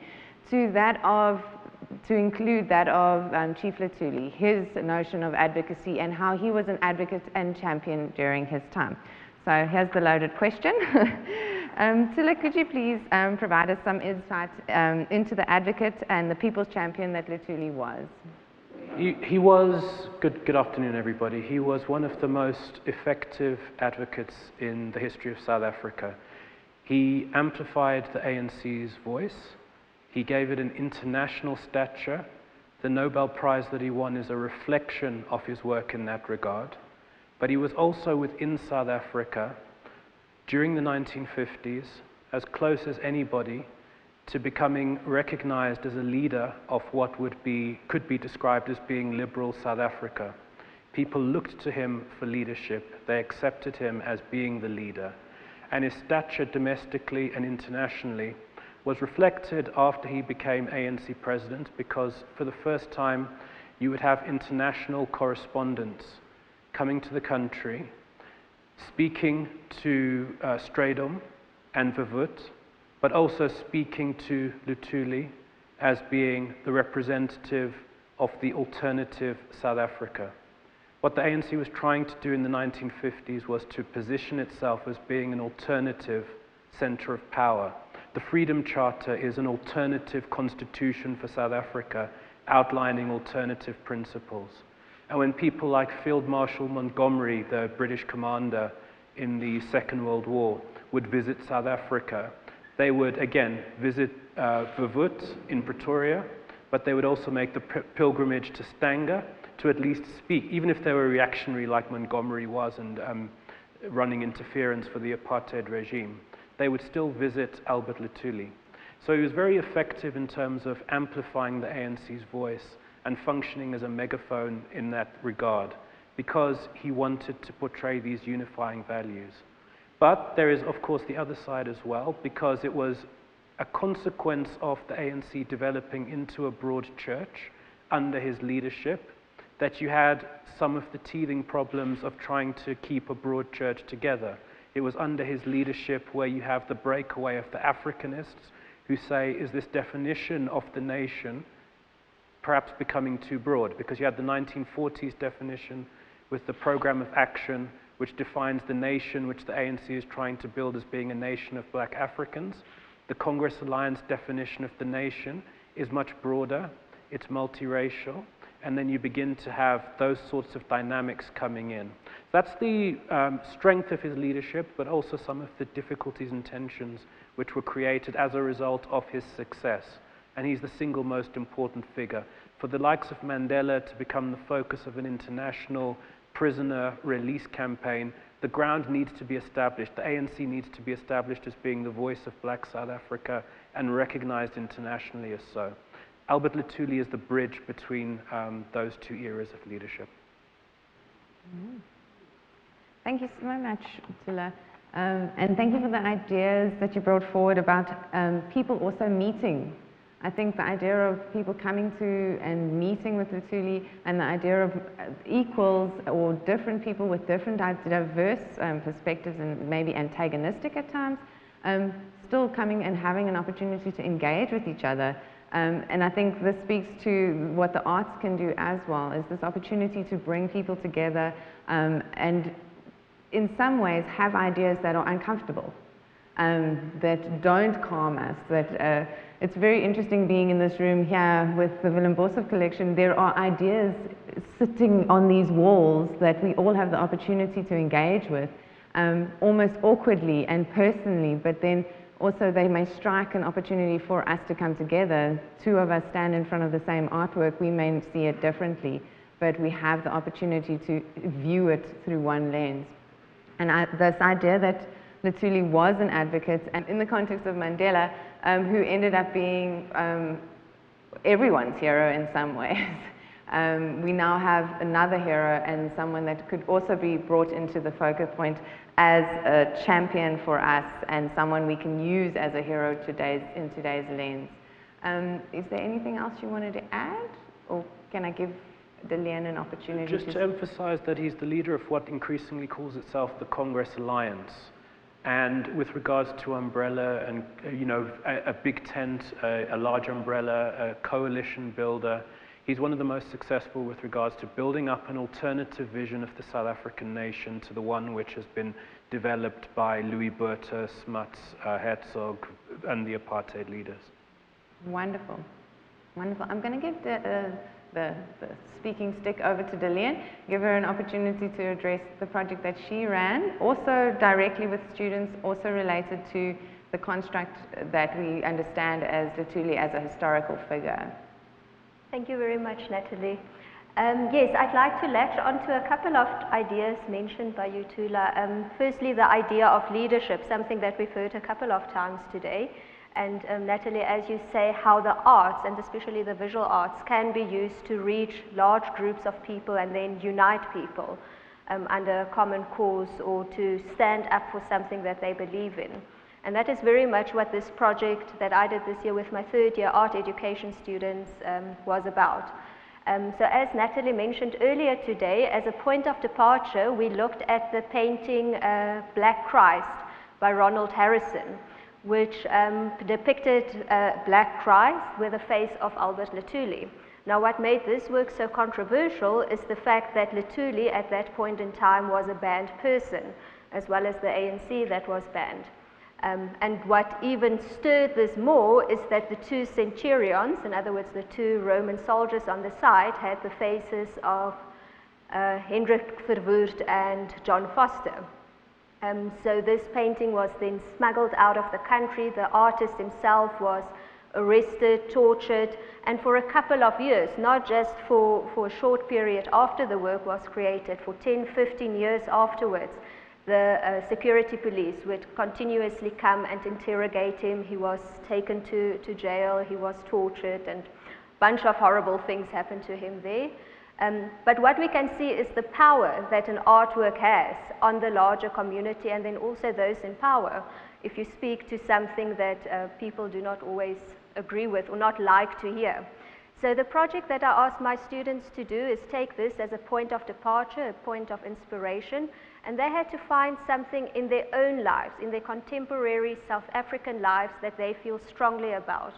to include that of Chief Luthuli, his notion of advocacy and how he was an advocate and champion during his time. So here's the loaded question. Tula, could you please provide us some insight into the advocate and the people's champion that Luthuli was? He was, good afternoon everybody, he was one of the most effective advocates in the history of South Africa. He amplified the ANC's voice, he gave it an international stature. The Nobel Prize that he won is a reflection of his work in that regard. But he was also within South Africa during the 1950s, as close as anybody to becoming recognized as a leader of what could be described as being liberal South Africa. People looked to him for leadership. They accepted him as being the leader. And his stature domestically and internationally was reflected after he became ANC president, because for the first time you would have international correspondents coming to the country, speaking to Strydom and Verwoerd, but also speaking to Luthuli as being the representative of the alternative South Africa. What the ANC was trying to do in the 1950s was to position itself as being an alternative center of power. The Freedom Charter is an alternative constitution for South Africa, outlining alternative principles. And when people like Field Marshal Montgomery, the British commander in the Second World War, would visit South Africa, they would, again, visit Verwoerd in Pretoria, but they would also make the pilgrimage to Stanger to at least speak, even if they were reactionary like Montgomery was and running interference for the apartheid regime. They would still visit Albert Luthuli. So he was very effective in terms of amplifying the ANC's voice and functioning as a megaphone in that regard, because he wanted to portray these unifying values. But there is, of course, the other side as well, because it was a consequence of the ANC developing into a broad church under his leadership that you had some of the teething problems of trying to keep a broad church together. It was under his leadership where you have the breakaway of the Africanists who say, is this definition of the nation perhaps becoming too broad? Because you had the 1940s definition with the program of action, which defines the nation which the ANC is trying to build as being a nation of black Africans. The Congress Alliance definition of the nation is much broader, it's multiracial, and then you begin to have those sorts of dynamics coming in. That's the strength of his leadership, but also some of the difficulties and tensions which were created as a result of his success. And he's the single most important figure. For the likes of Mandela to become the focus of an international prisoner release campaign, the ground needs to be established. The ANC needs to be established as being the voice of Black South Africa and recognized internationally as so. Albert Luthuli is the bridge between those two eras of leadership. Thank you so much, Tula. And thank you for the ideas that you brought forward about people also meeting. I think the idea of people coming to and meeting with Luthuli and the idea of equals or different people with different diverse perspectives and maybe antagonistic at times, still coming and having an opportunity to engage with each other. And I think this speaks to what the arts can do as well, is this opportunity to bring people together and in some ways have ideas that are uncomfortable, that don't calm us, that it's very interesting being in this room here with the Willem Boshoff collection. There are ideas sitting on these walls that we all have the opportunity to engage with, almost awkwardly and personally, but then also they may strike an opportunity for us to come together. Two of us stand in front of the same artwork, we may see it differently, but we have the opportunity to view it through one lens. And this idea that Luthuli was an advocate, and in the context of Mandela, who ended up being everyone's hero in some ways. We now have another hero and someone that could also be brought into the focal point as a champion for us and someone we can use as a hero in today's lens. Is there anything else you wanted to add, or can I give Delian an opportunity? Just to emphasize that he's the leader of what increasingly calls itself the Congress Alliance. And with regards to umbrella and, you know, a big tent, a large umbrella, a coalition builder, he's one of the most successful with regards to building up an alternative vision of the South African nation to the one which has been developed by Louis Botha, Smuts, Herzog, and the apartheid leaders. Wonderful. Wonderful. I'm going to give the speaking stick over to Delian, give her an opportunity to address the project that she ran, also directly with students, also related to the construct that we understand as Luthuli as a historical figure. Thank you very much, Natalie. Yes, I'd like to latch onto a couple of ideas mentioned by you, Tula. Firstly, the idea of leadership, something that we've heard a couple of times today. And Natalie, as you say, how the arts, and especially the visual arts, can be used to reach large groups of people and then unite people under a common cause, or to stand up for something that they believe in. And that is very much what this project that I did this year with my third-year art education students was about. So as Natalie mentioned earlier today, as a point of departure, we looked at the painting Black Christ by Ronald Harrison, which depicted Black Christ with the face of Albert Luthuli. Now, what made this work so controversial is the fact that Luthuli at that point in time was a banned person, as well as the ANC that was banned. And what even stirred this more is that the two centurions, in other words, the two Roman soldiers on the side, had the faces of Hendrik Verwoerd and John Foster. So this painting was then smuggled out of the country. The artist himself was arrested, tortured, and for a couple of years, not just for a short period after the work was created, for 10, 15 years afterwards, the security police would continuously come and interrogate him. He was taken to jail, he was tortured, and a bunch of horrible things happened to him there. But what we can see is the power that an artwork has on the larger community, and then also those in power, if you speak to something that people do not always agree with or not like to hear. So the project that I asked my students to do is take this as a point of departure, a point of inspiration, and they had to find something in their own lives, in their contemporary South African lives, that they feel strongly about.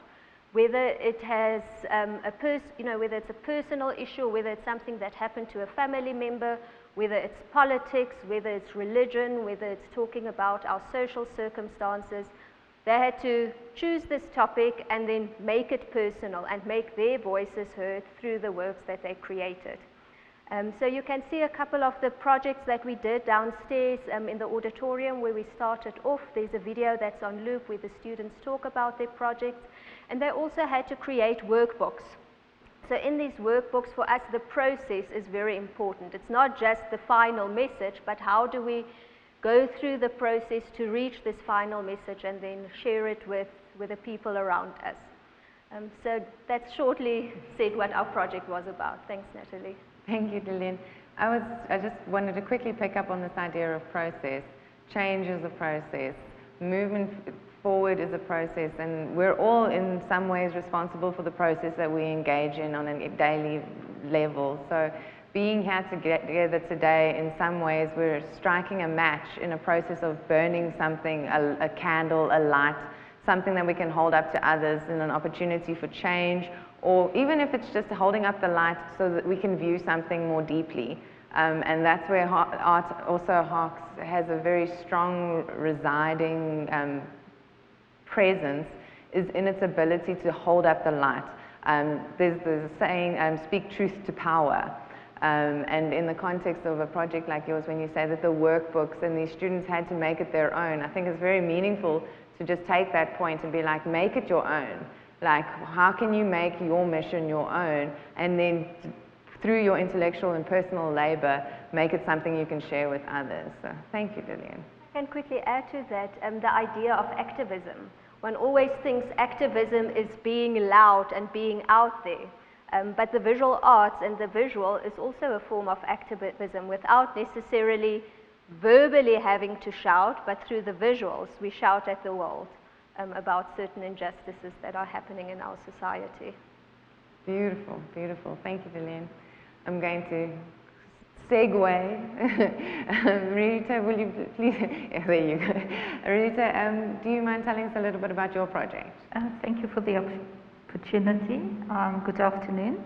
Whether it has whether it's a personal issue, whether it's something that happened to a family member, whether it's politics, whether it's religion, whether it's talking about our social circumstances. They had to choose this topic and then make it personal and make their voices heard through the works that they created. So you can see a couple of the projects that we did downstairs in the auditorium where we started off. There's a video that's on loop where the students talk about their projects. And they also had to create workbooks. So in these workbooks, for us, the process is very important. It's not just the final message, but how do we go through the process to reach this final message and then share it with the people around us. So that's shortly said what our project was about. Thanks, Natalie. Thank you, Lillian. I just wanted to quickly pick up on this idea of process. Change is a process. Movement forward is a process, and we're all in some ways responsible for the process that we engage in on a daily level. So being here together today, in some ways we're striking a match in a process of burning something, a candle, a light, something that we can hold up to others in an opportunity for change, or even if it's just holding up the light so that we can view something more deeply. And that's where art also has a very strong residing presence, is in its ability to hold up the light. There's a saying, speak truth to power. And in the context of a project like yours, when you say that the workbooks and these students had to make it their own, I think it's very meaningful to just take that point and be like, make it your own. Like, how can you make your mission your own, and then through your intellectual and personal labor, make it something you can share with others. So thank you, Lillian. I can quickly add to that the idea of activism. One always thinks activism is being loud and being out there. But the visual arts and the visual is also a form of activism without necessarily verbally having to shout, but through the visuals we shout at the world about certain injustices that are happening in our society. Beautiful, beautiful. Thank you, Lillian. I'm going to segue. Rita, will you please? Yeah, there you go. Rita, do you mind telling us a little bit about your project? Thank you for the opportunity. Good afternoon.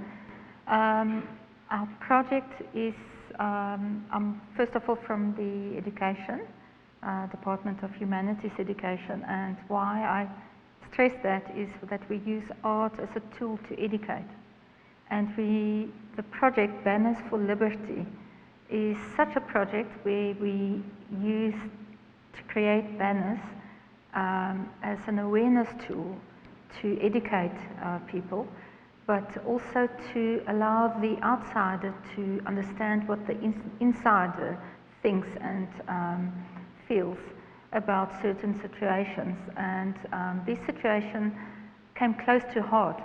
Our project is, I'm first of all from the Education, Department of Humanities Education, and why I stress that is that we use art as a tool to educate. And the project Banners for Liberty is such a project where we use to create banners as an awareness tool to educate people, but also to allow the outsider to understand what the insider thinks and feels about certain situations. And this situation came close to heart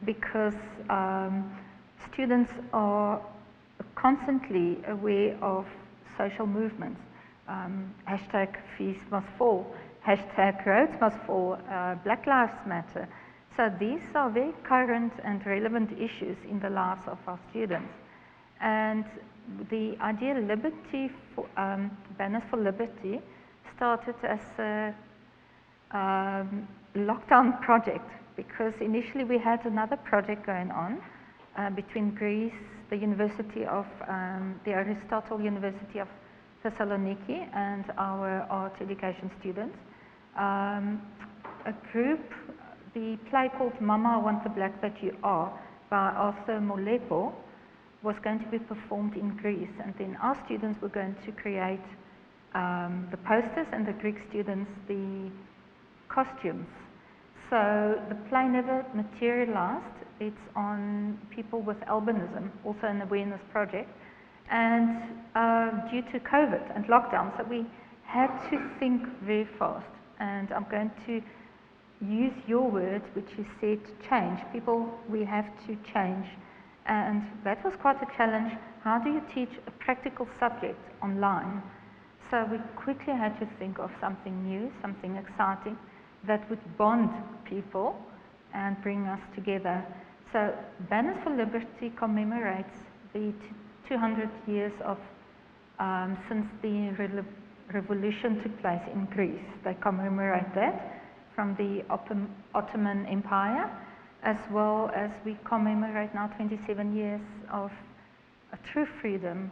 because students are constantly aware of social movements. Hashtag fees must fall, hashtag roads must fall, Black Lives Matter. So these are very current and relevant issues in the lives of our students. And the idea Liberty for, Banners for Liberty started as a lockdown project, because initially we had another project going on between Greece, the University of, the Aristotle University of Thessaloniki, and our art education students. A group, the play called Mama, I Want the Black That You Are by Arthur Molepo was going to be performed in Greece, and then our students were going to create the posters, and the Greek students the costumes. So the play never materialized. It's on people with albinism, also an awareness project. And due to COVID and lockdown, so we had to think very fast. And I'm going to use your words, which you said, change. People, we have to change. And that was quite a challenge. How do you teach a practical subject online? So we quickly had to think of something new, something exciting that would bond people and bring us together. So Banners for Liberty commemorates the 200 years of since the revolution took place in Greece. They commemorate that from the Ottoman Empire, as well as we commemorate now 27 years of a true freedom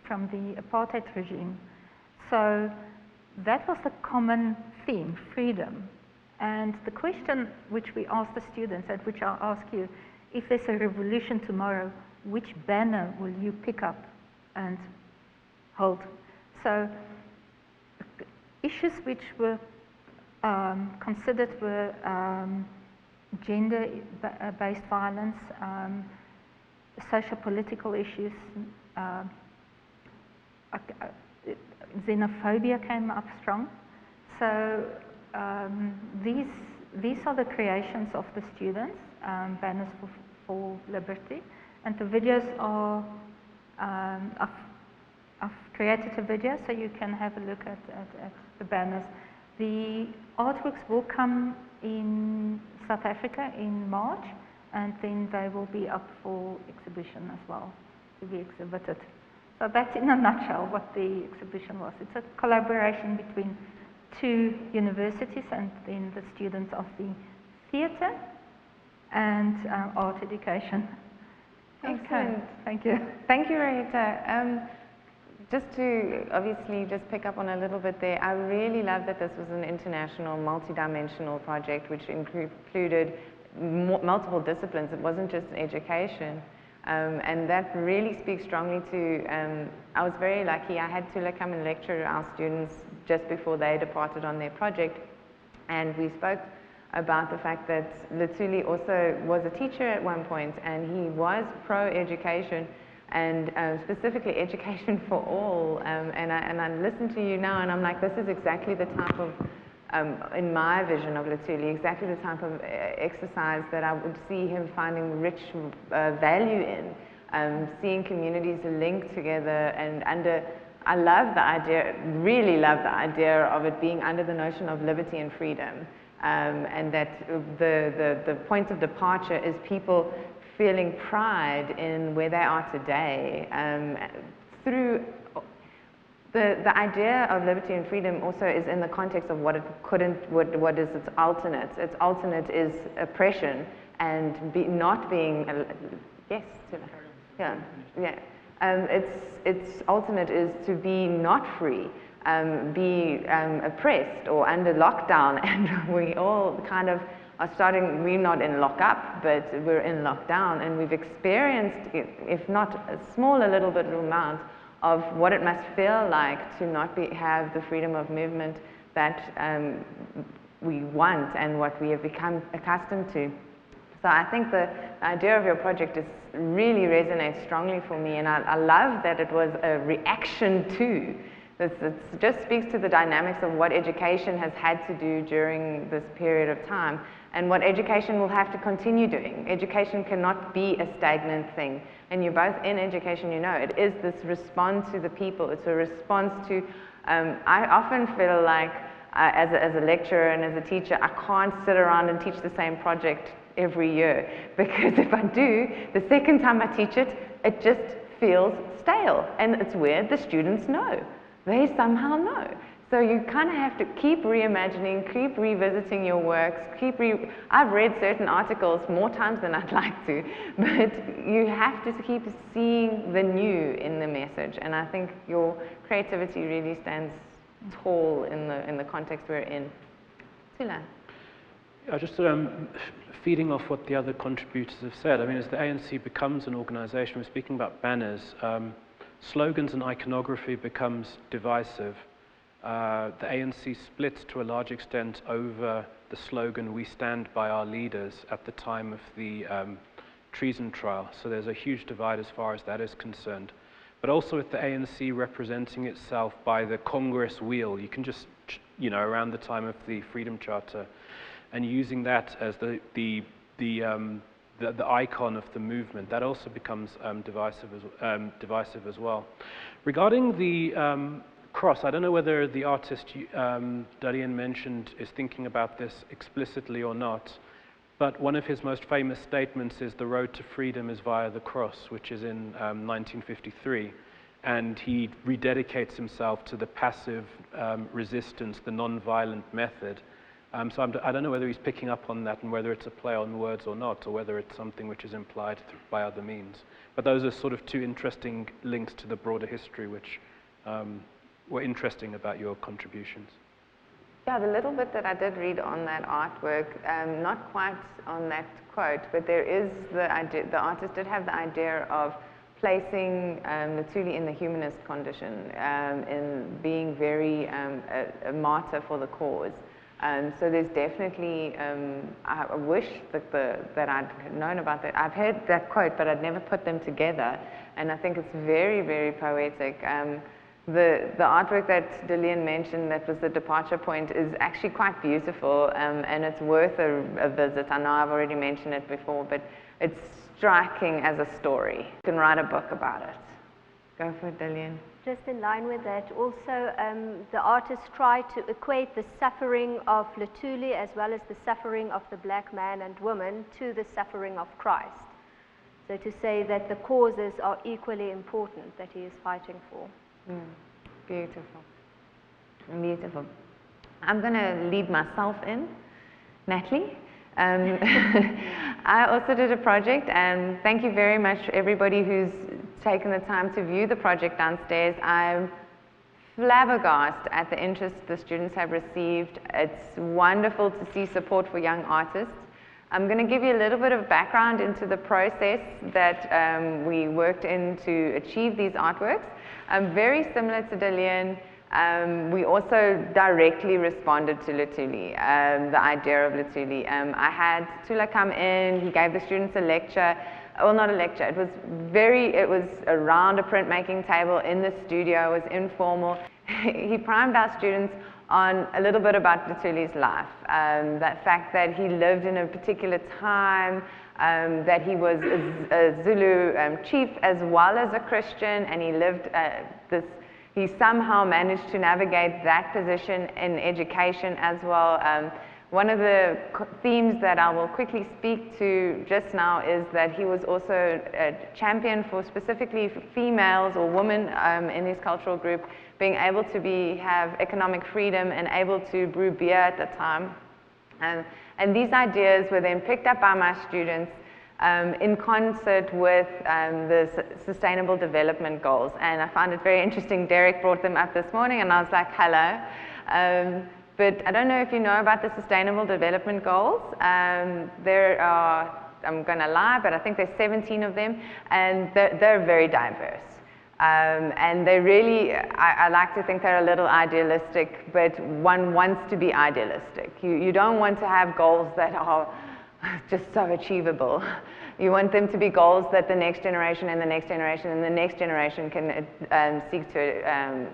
from the apartheid regime. So that was the common theme, freedom. And the question which we asked the students, and which I'll ask you, if there's a revolution tomorrow, which banner will you pick up and hold? So issues which were considered were gender-based violence, social-political issues, xenophobia came up strong. So these are the creations of the students, banners for liberty, and the videos are, I've created a video so you can have a look at the banners. The artworks will come in South Africa in March, and then they will be up for exhibition as well, to be exhibited. So that's in a nutshell what the exhibition was. It's a collaboration between 2 universities and then the students of the theatre and art education. Excellent. Okay. Thank you. Thank you, Rahita. Just to obviously just pick up on a little bit there, I really love that this was an international, multi-dimensional project which included multiple disciplines. It wasn't just education. And that really speaks strongly to, I was very lucky. I had Tula come and lecture our students just before they departed on their project. And we spoke about the fact that Luthuli also was a teacher at one point, and he was pro-education, and specifically education for all. And I listen to you now, and I'm like, this is exactly the type of, in my vision of Luthuli, exactly the type of exercise that I would see him finding rich value in, seeing communities linked together and under, I love the idea, really love the idea of it being under the notion of liberty and freedom, and that the point of departure is people feeling pride in where they are today, through the idea of liberty and freedom also is in the context of what it couldn't, what is its alternate. Its alternate is oppression and not being, yes, yeah. Its alternate is to be not free, be oppressed or under lockdown, and we all kind of are starting, we're not in lockup, but we're in lockdown, and we've experienced, if not a smaller little bit amount, of what it must feel like to not have the freedom of movement that we want and what we have become accustomed to. So I think the idea of your project really resonates strongly for me, and I love that it was a reaction to. It just speaks to the dynamics of what education has had to do during this period of time, and what education will have to continue doing. Education cannot be a stagnant thing. And you're both in education, you know, it is this response to the people. It's a response to, I often feel like as a lecturer and as a teacher, I can't sit around and teach the same project every year, because if I do, the second time I teach it, it just feels stale. And it's weird, the students know. They somehow know. So you kind of have to keep reimagining, keep revisiting your works, I've read certain articles more times than I'd like to, but you have to keep seeing the new in the message, and I think your creativity really stands tall in the context we're in. Tula. Just feeding off what the other contributors have said, I mean, as the ANC becomes an organization, we're speaking about banners, slogans and iconography becomes divisive. The ANC splits to a large extent over the slogan, "We stand by our leaders," at the time of the treason trial. So there's a huge divide as far as that is concerned. But also with the ANC representing itself by the Congress wheel, you can just, you know, around the time of the Freedom Charter, and using that as the icon of the movement, that also becomes divisive as well. Regarding the cross, I don't know whether the artist Darian mentioned is thinking about this explicitly or not, but one of his most famous statements is the road to freedom is via the cross, which is in 1953, and he rededicates himself to the passive resistance, the non-violent method. So I don't know whether he's picking up on that and whether it's a play on words or not, or whether it's something which is implied by other means. But those are sort of two interesting links to the broader history which were interesting about your contributions. Yeah, the little bit that I did read on that artwork, not quite on that quote, but there is the idea, the artist did have the idea of placing Luthuli in the humanist condition, in being very a martyr for the cause. So there's definitely, I wish that I'd known about that. I've heard that quote, but I'd never put them together. And I think it's very, very poetic. The artwork that Dillian mentioned, that was the departure point, is actually quite beautiful, and it's worth a visit. I know I've already mentioned it before, but it's striking as a story. You can write a book about it. Go for it, Dillian. Just in line with that, also the artists try to equate the suffering of Luthuli as well as the suffering of the black man and woman to the suffering of Christ. So to say that the causes are equally important that he is fighting for. Beautiful. Beautiful. I'm going to lead myself in, Natalie. I also did a project, and thank you very much everybody who's taken the time to view the project downstairs. I'm flabbergasted at the interest the students have received. It's wonderful to see support for young artists. I'm going to give you a little bit of background into the process that we worked in to achieve these artworks. Very similar to Dillian, we also directly responded to Luthuli, the idea of Luthuli. I had Tula come in, he gave the students a lecture, well, not a lecture, it was around a printmaking table in the studio, it was informal. He primed our students on a little bit about Luthuli's life, that fact that he lived in a particular time, that he was a Zulu chief as well as a Christian, and he lived he somehow managed to navigate that position in education as well. One of the themes that I will quickly speak to just now is that he was also a champion for specifically for females or women in his cultural group being able to have economic freedom and able to brew beer at the time. And these ideas were then picked up by my students in concert with the Sustainable Development Goals. And I found it very interesting. Derek brought them up this morning, and I was like, hello. But I don't know if you know about the Sustainable Development Goals. There are, I'm going to lie, but I think there's 17 of them, and they're very diverse. And they really, I like to think they're a little idealistic, but one wants to be idealistic. You don't want to have goals that are just so achievable. You want them to be goals that the next generation and the next generation and the next generation can seek to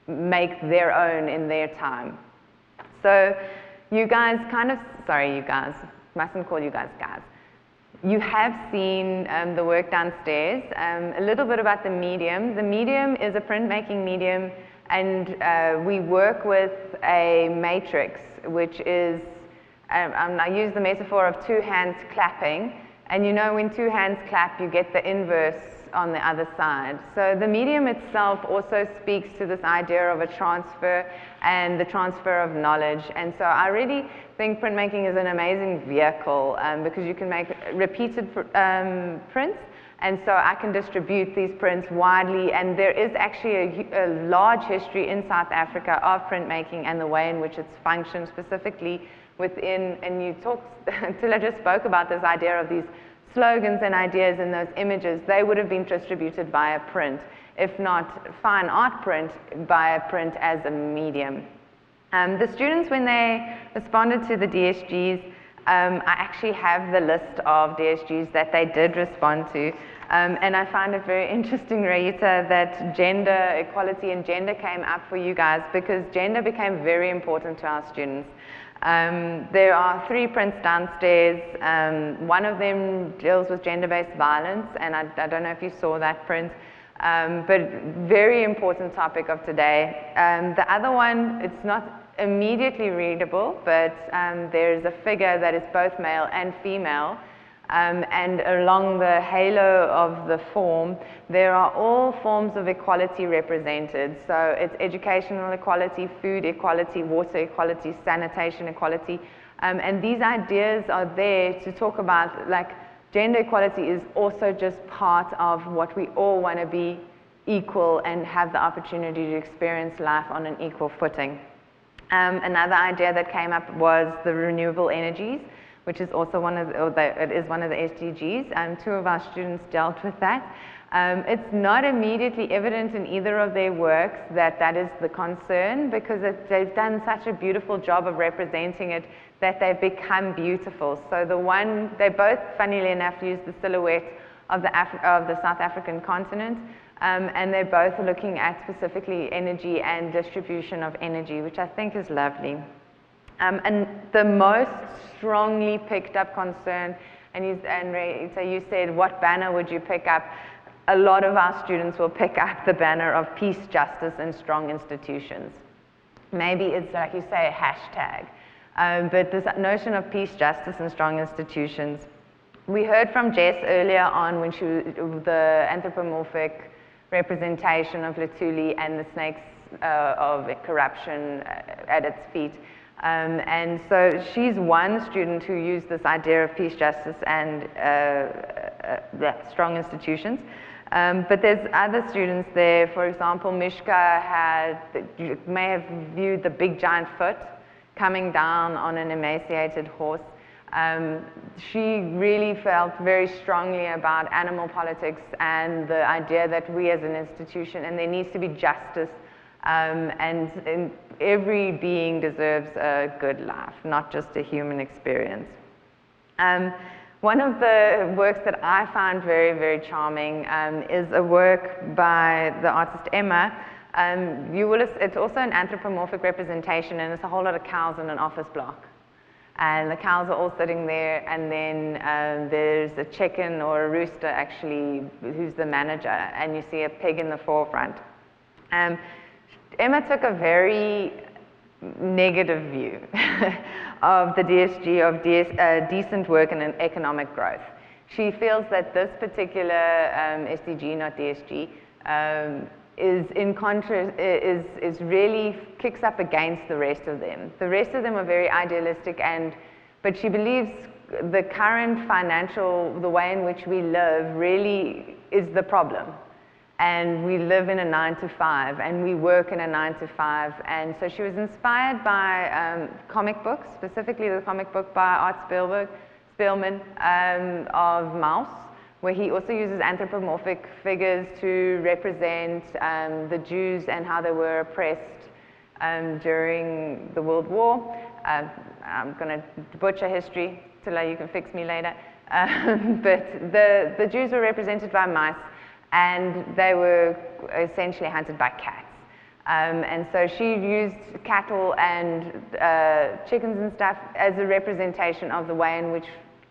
make their own in their time. So you guys sorry you guys, mustn't call you guys guys. You have seen the work downstairs. A little bit about the medium. The medium is a printmaking medium, and we work with a matrix, which is, I use the metaphor of two hands clapping, and you know when two hands clap, you get the inverse on the other side. So the medium itself also speaks to this idea of a transfer and the transfer of knowledge. And so I really think printmaking is an amazing vehicle because you can make repeated prints, and so I can distribute these prints widely, and there is actually a large history in South Africa of printmaking and the way in which it's functioned specifically within, and you talked, Tula just spoke about this idea of these slogans and ideas in those images. They would have been distributed via print, if not fine art print, via print as a medium. The students, when they responded to the DSGs, I actually have the list of DSGs that they did respond to, and I find it very interesting, Raita, that gender equality and gender came up for you guys, because gender became very important to our students. There are 3 prints downstairs. One of them deals with gender-based violence, and I don't know if you saw that print, but very important topic of today. The other one, it's not immediately readable, but there's a figure that is both male and female, and along the halo of the form, there are all forms of equality represented. So it's educational equality, food equality, water equality, sanitation equality, and these ideas are there to talk about, like, gender equality is also just part of what we all want to be equal and have the opportunity to experience life on an equal footing. Another idea that came up was the renewable energies, which is also one of the, it is one of the SDGs, and 2 of our students dealt with that. It's not immediately evident in either of their works that that is the concern, because they've done such a beautiful job of representing it that they've become beautiful. So they both, funnily enough, use the silhouette of the South African continent, and they're both looking at specifically energy and distribution of energy, which I think is lovely. And the most strongly picked up concern, so you said, what banner would you pick up? A lot of our students will pick up the banner of peace, justice, and strong institutions. Maybe it's, like you say, a hashtag. But this notion of peace, justice, and strong institutions, we heard from Jess earlier on when the anthropomorphic representation of Luthuli and the snakes of corruption at its feet. And so she's one student who used this idea of peace, justice, and strong institutions. But there's other students there. For example, Mishka you may have viewed the big giant foot coming down on an emaciated horse. She really felt very strongly about animal politics and the idea that we as an institution, and there needs to be justice, and every being deserves a good life, not just a human experience. One of the works that I found very, very charming is a work by the artist Emma. It's also an anthropomorphic representation, and it's a whole lot of cows in an office block. And the cows are all sitting there, and then there's a chicken or a rooster, actually, who's the manager, and you see a pig in the forefront. Emma took a very negative view of the DSG, of decent work and economic growth. She feels that this particular SDG, not DSG, is really kicks up against the rest of them. The rest of them are very idealistic, but she believes the current the way in which we live really is the problem. And we live in a 9-to-5, and we work in a 9-to-5. And so she was inspired by comic books, specifically the comic book by Art Spelman of Mouse, where he also uses anthropomorphic figures to represent the Jews and how they were oppressed during the World War. I'm going to butcher history, Tila, you can fix me later. But the Jews were represented by mice, and they were essentially hunted by cats. And so she used cattle and chickens and stuff as a representation of the way in which,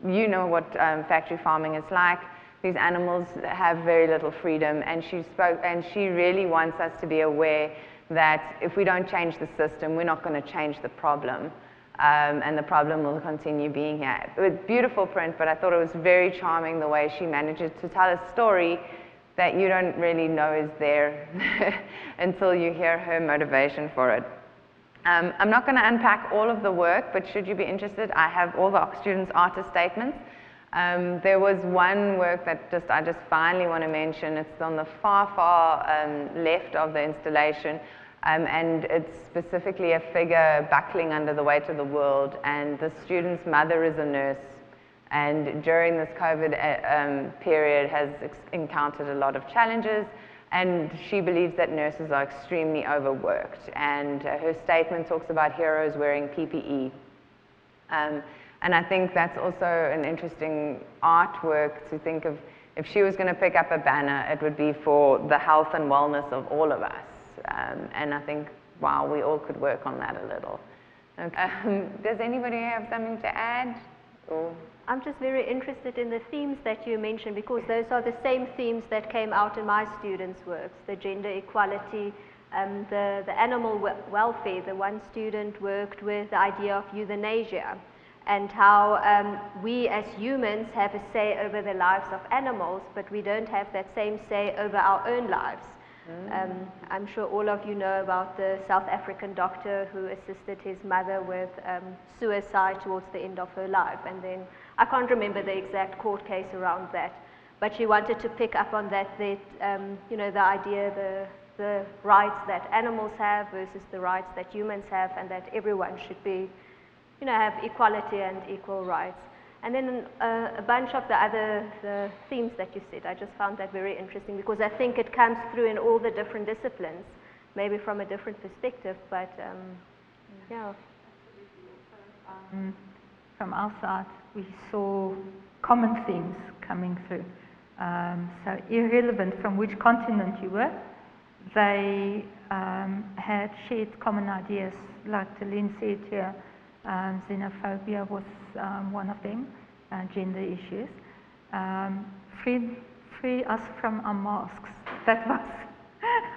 you know what factory farming is like. These animals have very little freedom, and she really wants us to be aware that if we don't change the system, we're not going to change the problem. And the problem will continue being here. It was beautiful print, but I thought it was very charming the way she manages to tell a story that you don't really know is there until you hear her motivation for it. I'm not going to unpack all of the work, but should you be interested, I have all the students' artist statements. There was one work that I just finally want to mention. It's on the far, far left of the installation, and it's specifically a figure buckling under the weight of the world, and the student's mother is a nurse. And during this COVID period has encountered a lot of challenges, and she believes that nurses are extremely overworked. And her statement talks about heroes wearing PPE. And I think that's also an interesting artwork to think of. If she was going to pick up a banner, it would be for the health and wellness of all of us. And I think, wow, we all could work on that a little. Does anybody have something to add? Or? I'm just very interested in the themes that you mentioned, because those are the same themes that came out in my students' works, the gender equality, the animal welfare. The one student worked with the idea of euthanasia, and how we as humans have a say over the lives of animals, but we don't have that same say over our own lives. I'm sure all of you know about the South African doctor who assisted his mother with suicide towards the end of her life, and then I can't remember the exact court case around that, but she wanted to pick up on that, you know, the idea, the rights that animals have versus the rights that humans have, and that everyone should be, you know, have equality and equal rights. And then a bunch of the themes that you said, I just found that very interesting because I think it comes through in all the different disciplines, maybe from a different perspective, but yeah. From our side, we saw common themes coming through. So irrelevant from which continent you were, they had shared common ideas, like Talene said here. Xenophobia was one of them, gender issues. Free us from our masks. That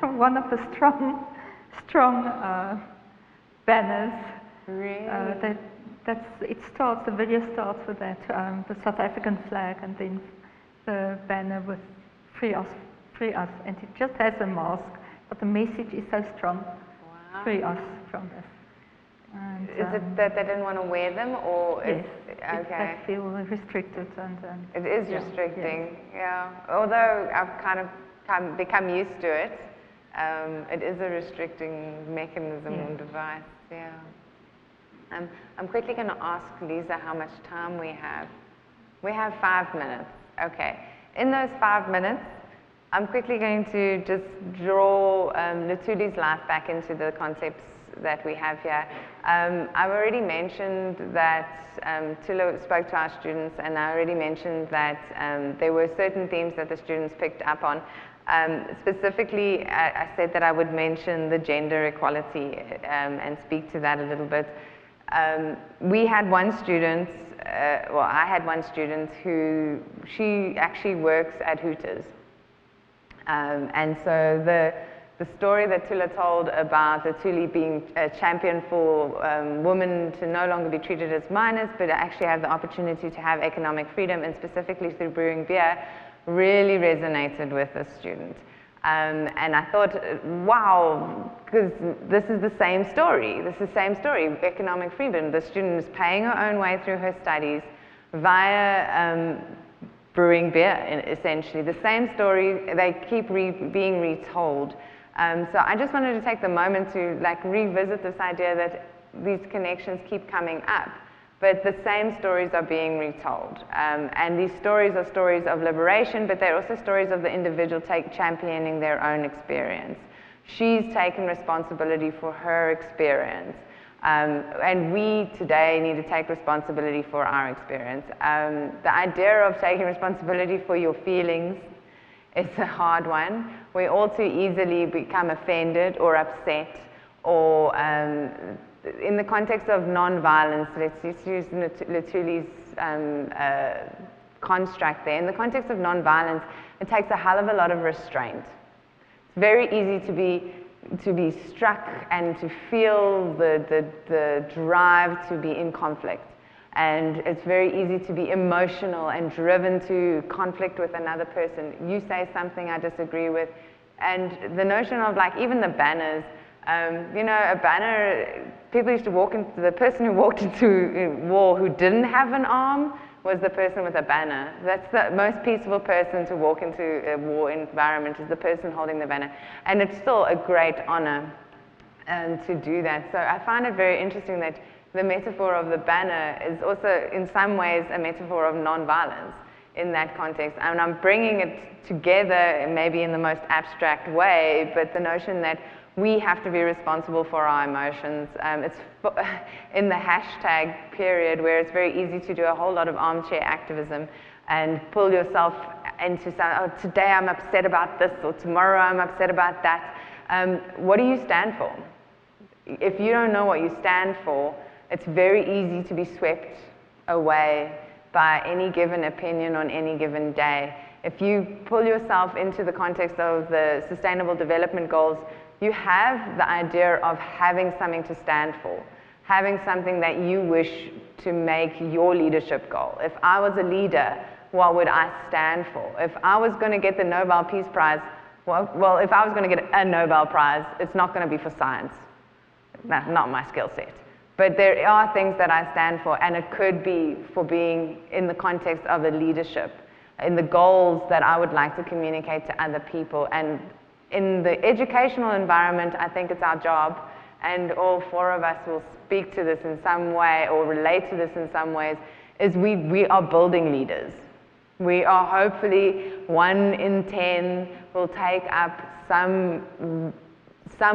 was one of the strong banners. Really? The video starts with that, the South African flag, and then the banner with free us, and it just has a mask, but the message is so strong. Wow. Free us from this. And, is it that they didn't want to wear them, or yes, okay? They feel restricted, and it is restricting. Yes. Yeah. Although I've kind of become used to it, it is a restricting mechanism or device. Yeah. I'm quickly going to ask Lisa how much time we have. We have 5 minutes. Okay. In those 5 minutes, I'm quickly going to just draw Luthuli's life back into the concepts that we have here. I've already mentioned that Thula spoke to our students, and I already mentioned that there were certain themes that the students picked up on. Specifically, I said that I would mention the gender equality and speak to that a little bit. We had one student, I had one student who, she actually works at Hooters. And so the story that Thula told about Luthuli being a champion for women to no longer be treated as minors, but actually have the opportunity to have economic freedom, and specifically through brewing beer, really resonated with this student. And I thought, wow, because this is the same story. This is the same story, economic freedom. The student is paying her own way through her studies via brewing beer, essentially. The same story, they keep being retold. So I just wanted to take the moment to revisit this idea that these connections keep coming up, but the same stories are being retold. And these stories are stories of liberation, but they're also stories of the individual championing their own experience. She's taken responsibility for her experience. And we today need to take responsibility for our experience. The idea of taking responsibility for your feelings is a hard one. We all too easily become offended or upset, or in the context of non-violence, let's use Luthuli's construct there. In the context of non-violence, it takes a hell of a lot of restraint. It's very easy to be struck and to feel the drive to be in conflict. And it's very easy to be emotional and driven to conflict with another person. You say something I disagree with. And the notion of even the banners, you know, a banner, people used to walk into, the person who walked into war who didn't have an arm was the person with a banner. That's the most peaceful person to walk into a war environment, is the person holding the banner. And it's still a great honor to do that. So I find it very interesting that the metaphor of the banner is also in some ways a metaphor of non-violence in that context. And I'm bringing it together maybe in the most abstract way, but the notion that we have to be responsible for our emotions. It's in the hashtag period where it's very easy to do a whole lot of armchair activism and pull yourself into oh, today I'm upset about this, or tomorrow I'm upset about that. What do you stand for? If you don't know what you stand for, it's very easy to be swept away by any given opinion on any given day. If you pull yourself into the context of the Sustainable Development Goals, you have the idea of having something to stand for, having something that you wish to make your leadership goal. If I was a leader, what would I stand for? If I was going to get the Nobel Peace Prize, well, if I was going to get a Nobel Prize, it's not going to be for science. That's not my skill set. But there are things that I stand for, and it could be for being in the context of a leadership, in the goals that I would like to communicate to other people. And in the educational environment, I think it's our job, and all four of us will speak to this in some way or relate to this in some ways, is we are building leaders. We are hopefully 1 in 10 will take up some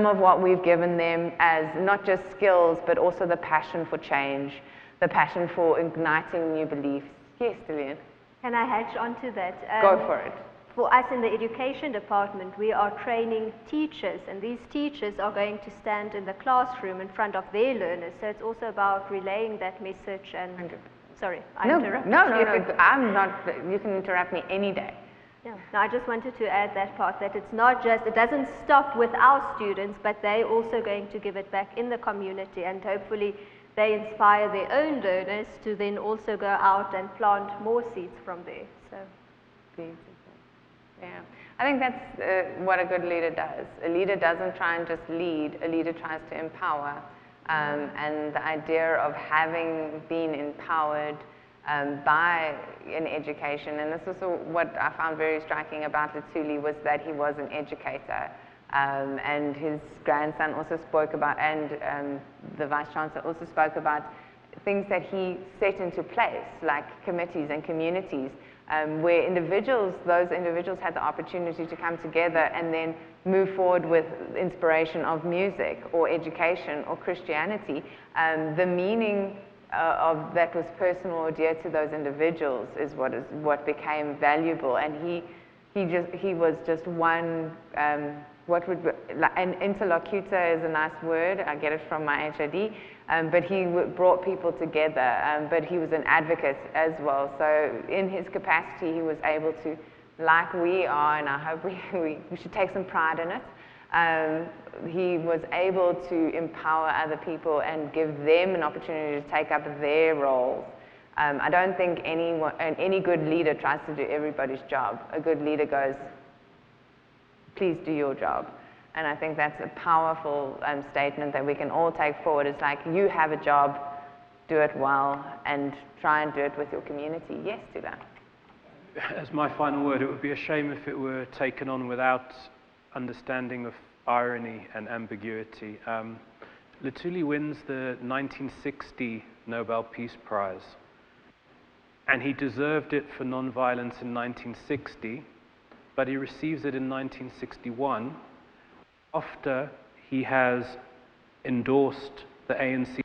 of what we've given them as not just skills, but also the passion for change, the passion for igniting new beliefs. Yes, Dillian? Can I hatch onto that? Go for it. For us in the education department, we are training teachers, and these teachers are going to stand in the classroom in front of their learners. So it's also about relaying that message and... 100%. Sorry, I interrupted No, you. I'm not, you can interrupt me any day. Yeah. No, I just wanted to add that part, that it's not just, it doesn't stop with our students, but they're also going to give it back in the community, and hopefully they inspire their own learners to then also go out and plant more seeds from there. So, beautiful. Yeah, I think that's what a good leader does. A leader doesn't try and just lead, a leader tries to empower. And the idea of having been empowered by an education, and this is what I found very striking about Luthuli, was that he was an educator. And his grandson also spoke about, and the Vice-Chancellor also spoke about things that he set into place, like committees and communities, where those individuals had the opportunity to come together and then move forward with inspiration of music or education or Christianity. The meaning of that was personal or dear to those individuals is what became valuable, and he was just one. An interlocutor is a nice word. I get it from my HOD. But he brought people together, but he was an advocate as well. So in his capacity, he was able to, like we are, and I hope we should take some pride in it, he was able to empower other people and give them an opportunity to take up their roles. I don't think any good leader tries to do everybody's job. A good leader goes, please do your job. And I think that's a powerful statement that we can all take forward. It's like, you have a job, do it well, and try and do it with your community. Yes, Tula? As my final word, it would be a shame if it were taken on without understanding of irony and ambiguity. Luthuli wins the 1960 Nobel Peace Prize, and he deserved it for nonviolence in 1960, but he receives it in 1961 after he has endorsed the ANC.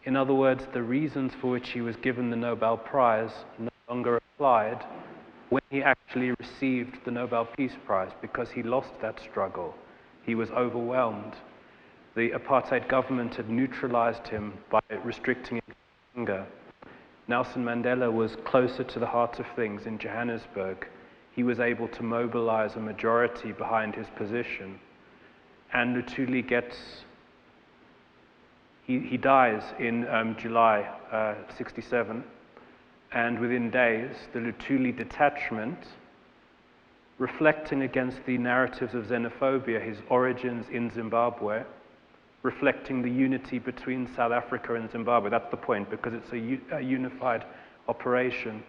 In other words, the reasons for which he was given the Nobel Prize no longer applied when he actually received the Nobel Peace Prize, because he lost that struggle. He was overwhelmed. The apartheid government had neutralized him by restricting his anger. Nelson Mandela was closer to the heart of things in Johannesburg. He was able to mobilize a majority behind his position. And Luthuli he dies in July 67, and within days, the Luthuli detachment, reflecting against the narratives of xenophobia, his origins in Zimbabwe, reflecting the unity between South Africa and Zimbabwe. That's the point, because it's a unified operation.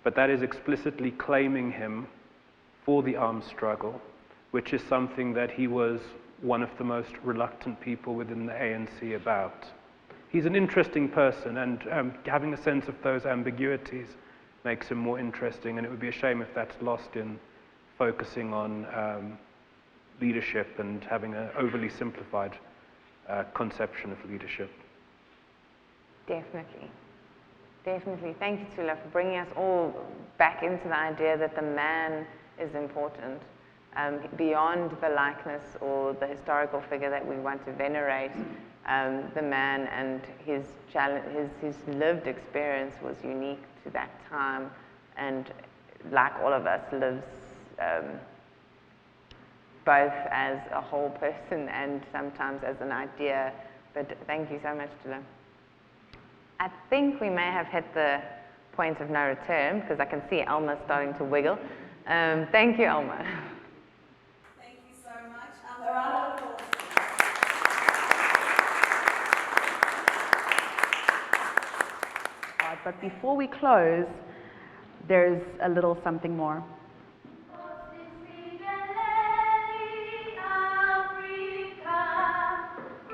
But that is explicitly claiming him for the armed struggle, which is something that he was one of the most reluctant people within the ANC about. He's an interesting person, and having a sense of those ambiguities makes him more interesting, and it would be a shame if that's lost in focusing on leadership and having an overly simplified conception of leadership. Definitely. Definitely. Thank you, Tula, for bringing us all back into the idea that the man is important. Beyond the likeness or the historical figure that we want to venerate, the man and his lived experience was unique to that time, and like all of us, lives both as a whole person and sometimes as an idea. But thank you so much, Tula. I think we may have hit the point of no return, because I can see Elma starting to wiggle. Thank you, Elma. Thank you so much. A round of applause. But before we close, there's a little something more.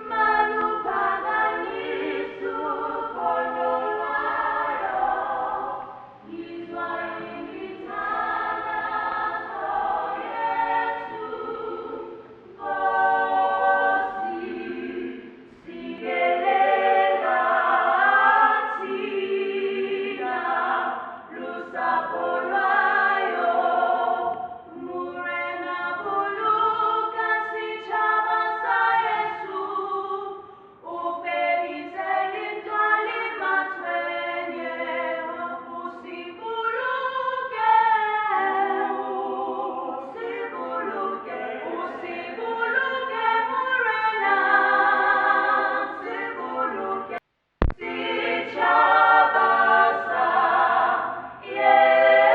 Manu Paganisu, Yeah.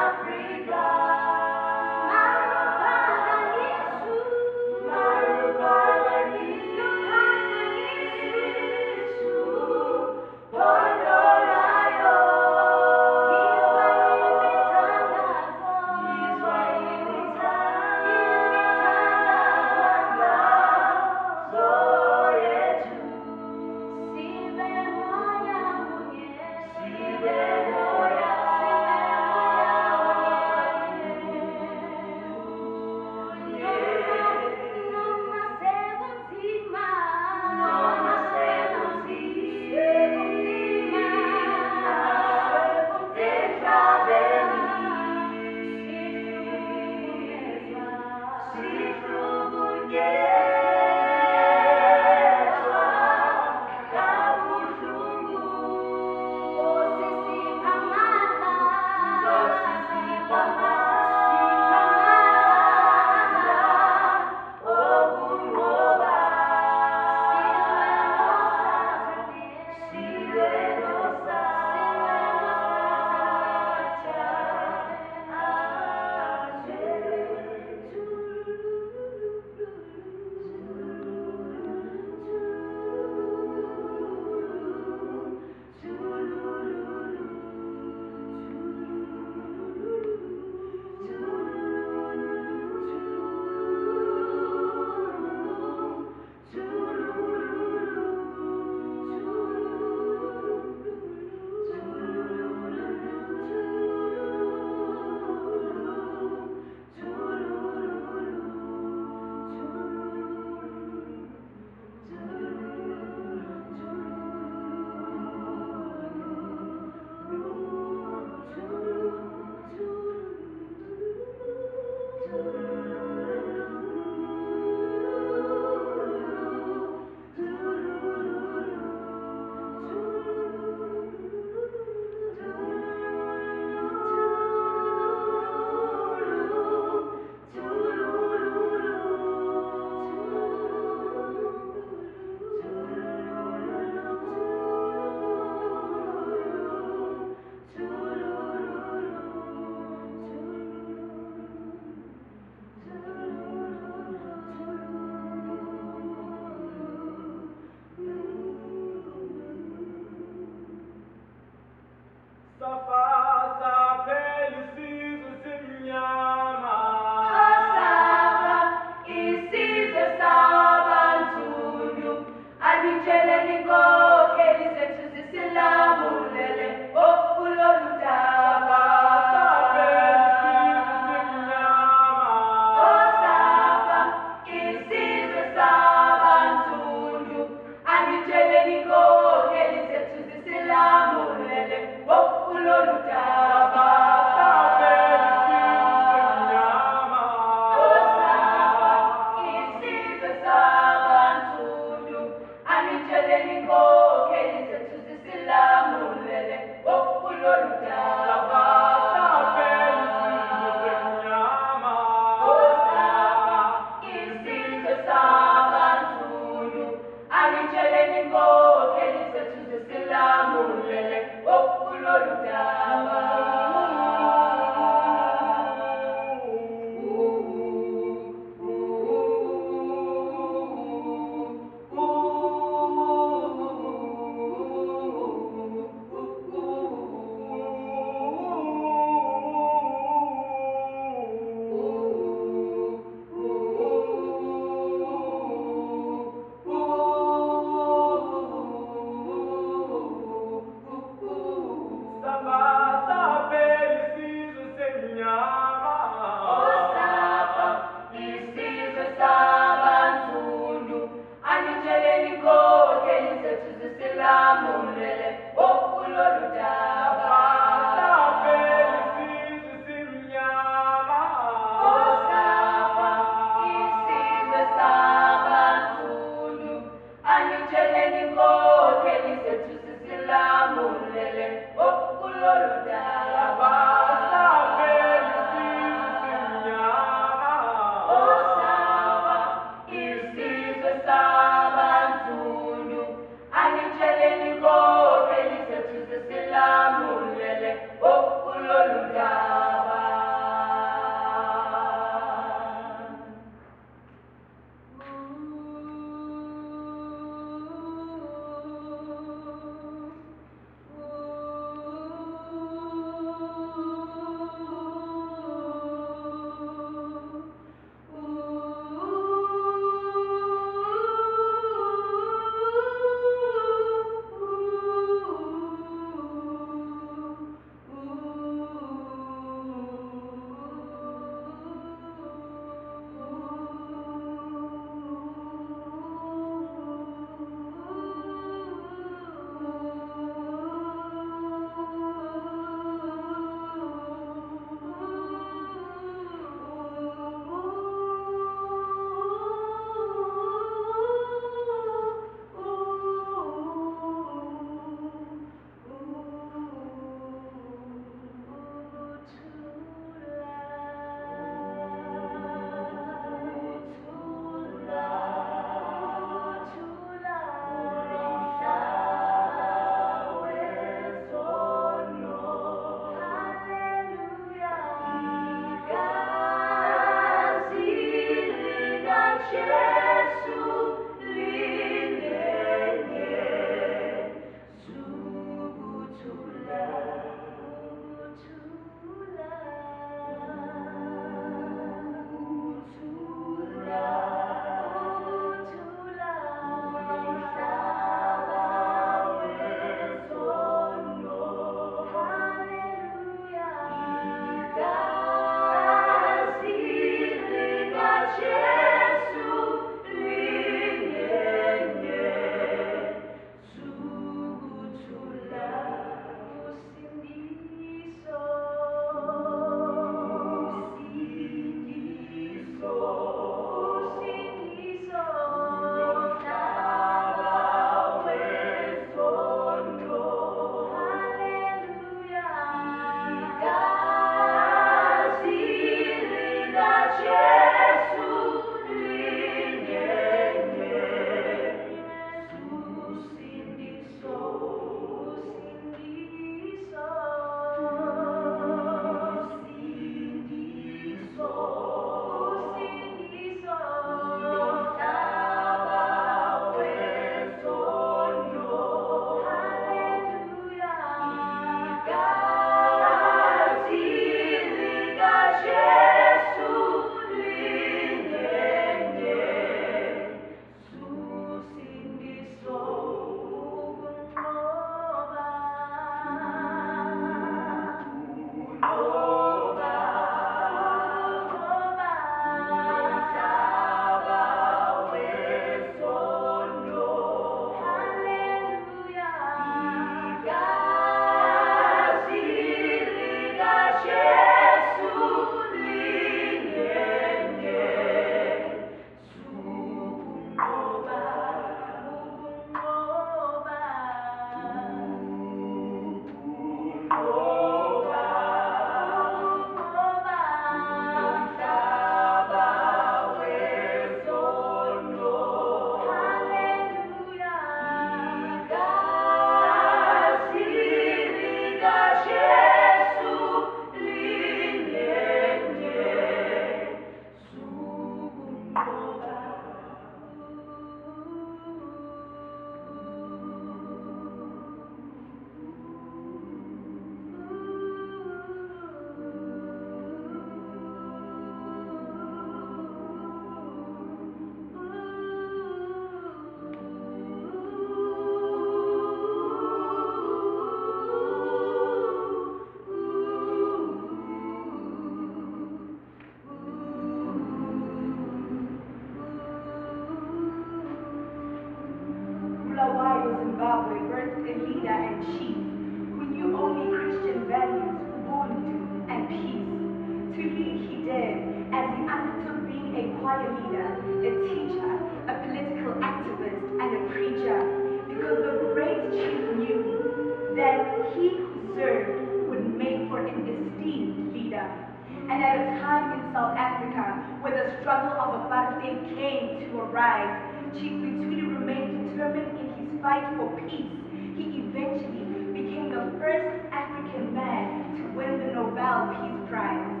freedom. And at a time in South Africa where the struggle of apartheid came to a rise, Chief Luthuli remained determined in his fight for peace. He eventually became the first African man to win the Nobel Peace Prize.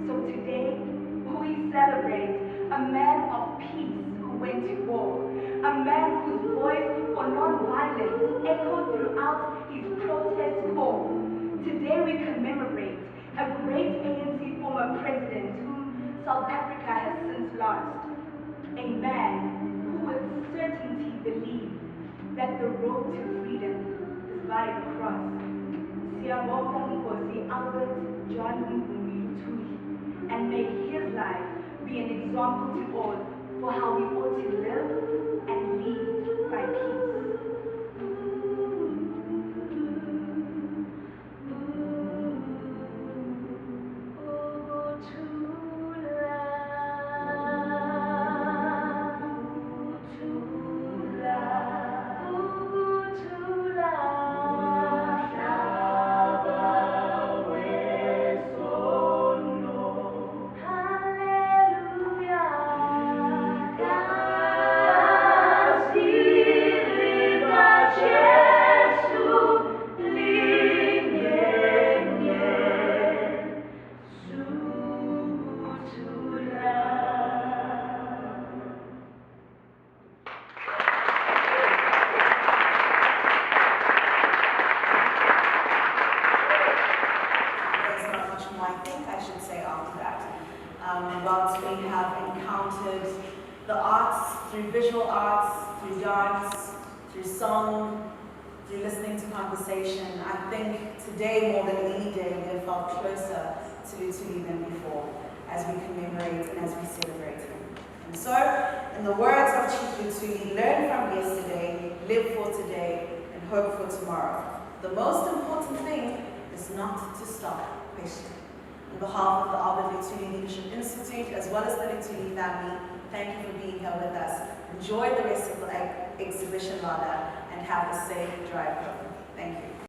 So today, we celebrate a man of peace who went to war, a man whose voice for non-violence echoed throughout his protest call. Today we commemorate a great ANC former president whom South Africa has since lost, a man who with certainty believed that the road to freedom is by the cross. Siyabonga Nkosi Albert Luthuli, and may his life be an example to all for how we ought to live and lead by peace. Whilst we have encountered the arts, through visual arts, through dance, through song, through listening to conversation, I think today more than any day we have felt closer to Luthuli than before as we commemorate and as we celebrate him. And so, in the words of Chief Luthuli, learn from yesterday, live for today, and hope for tomorrow. The most important thing is not to stop questioning. On behalf of the Albert Luthuli Leadership Institute, as well as the Luthuli family, thank you for being here with us. Enjoy the rest of the exhibition, and have a safe drive home. Thank you.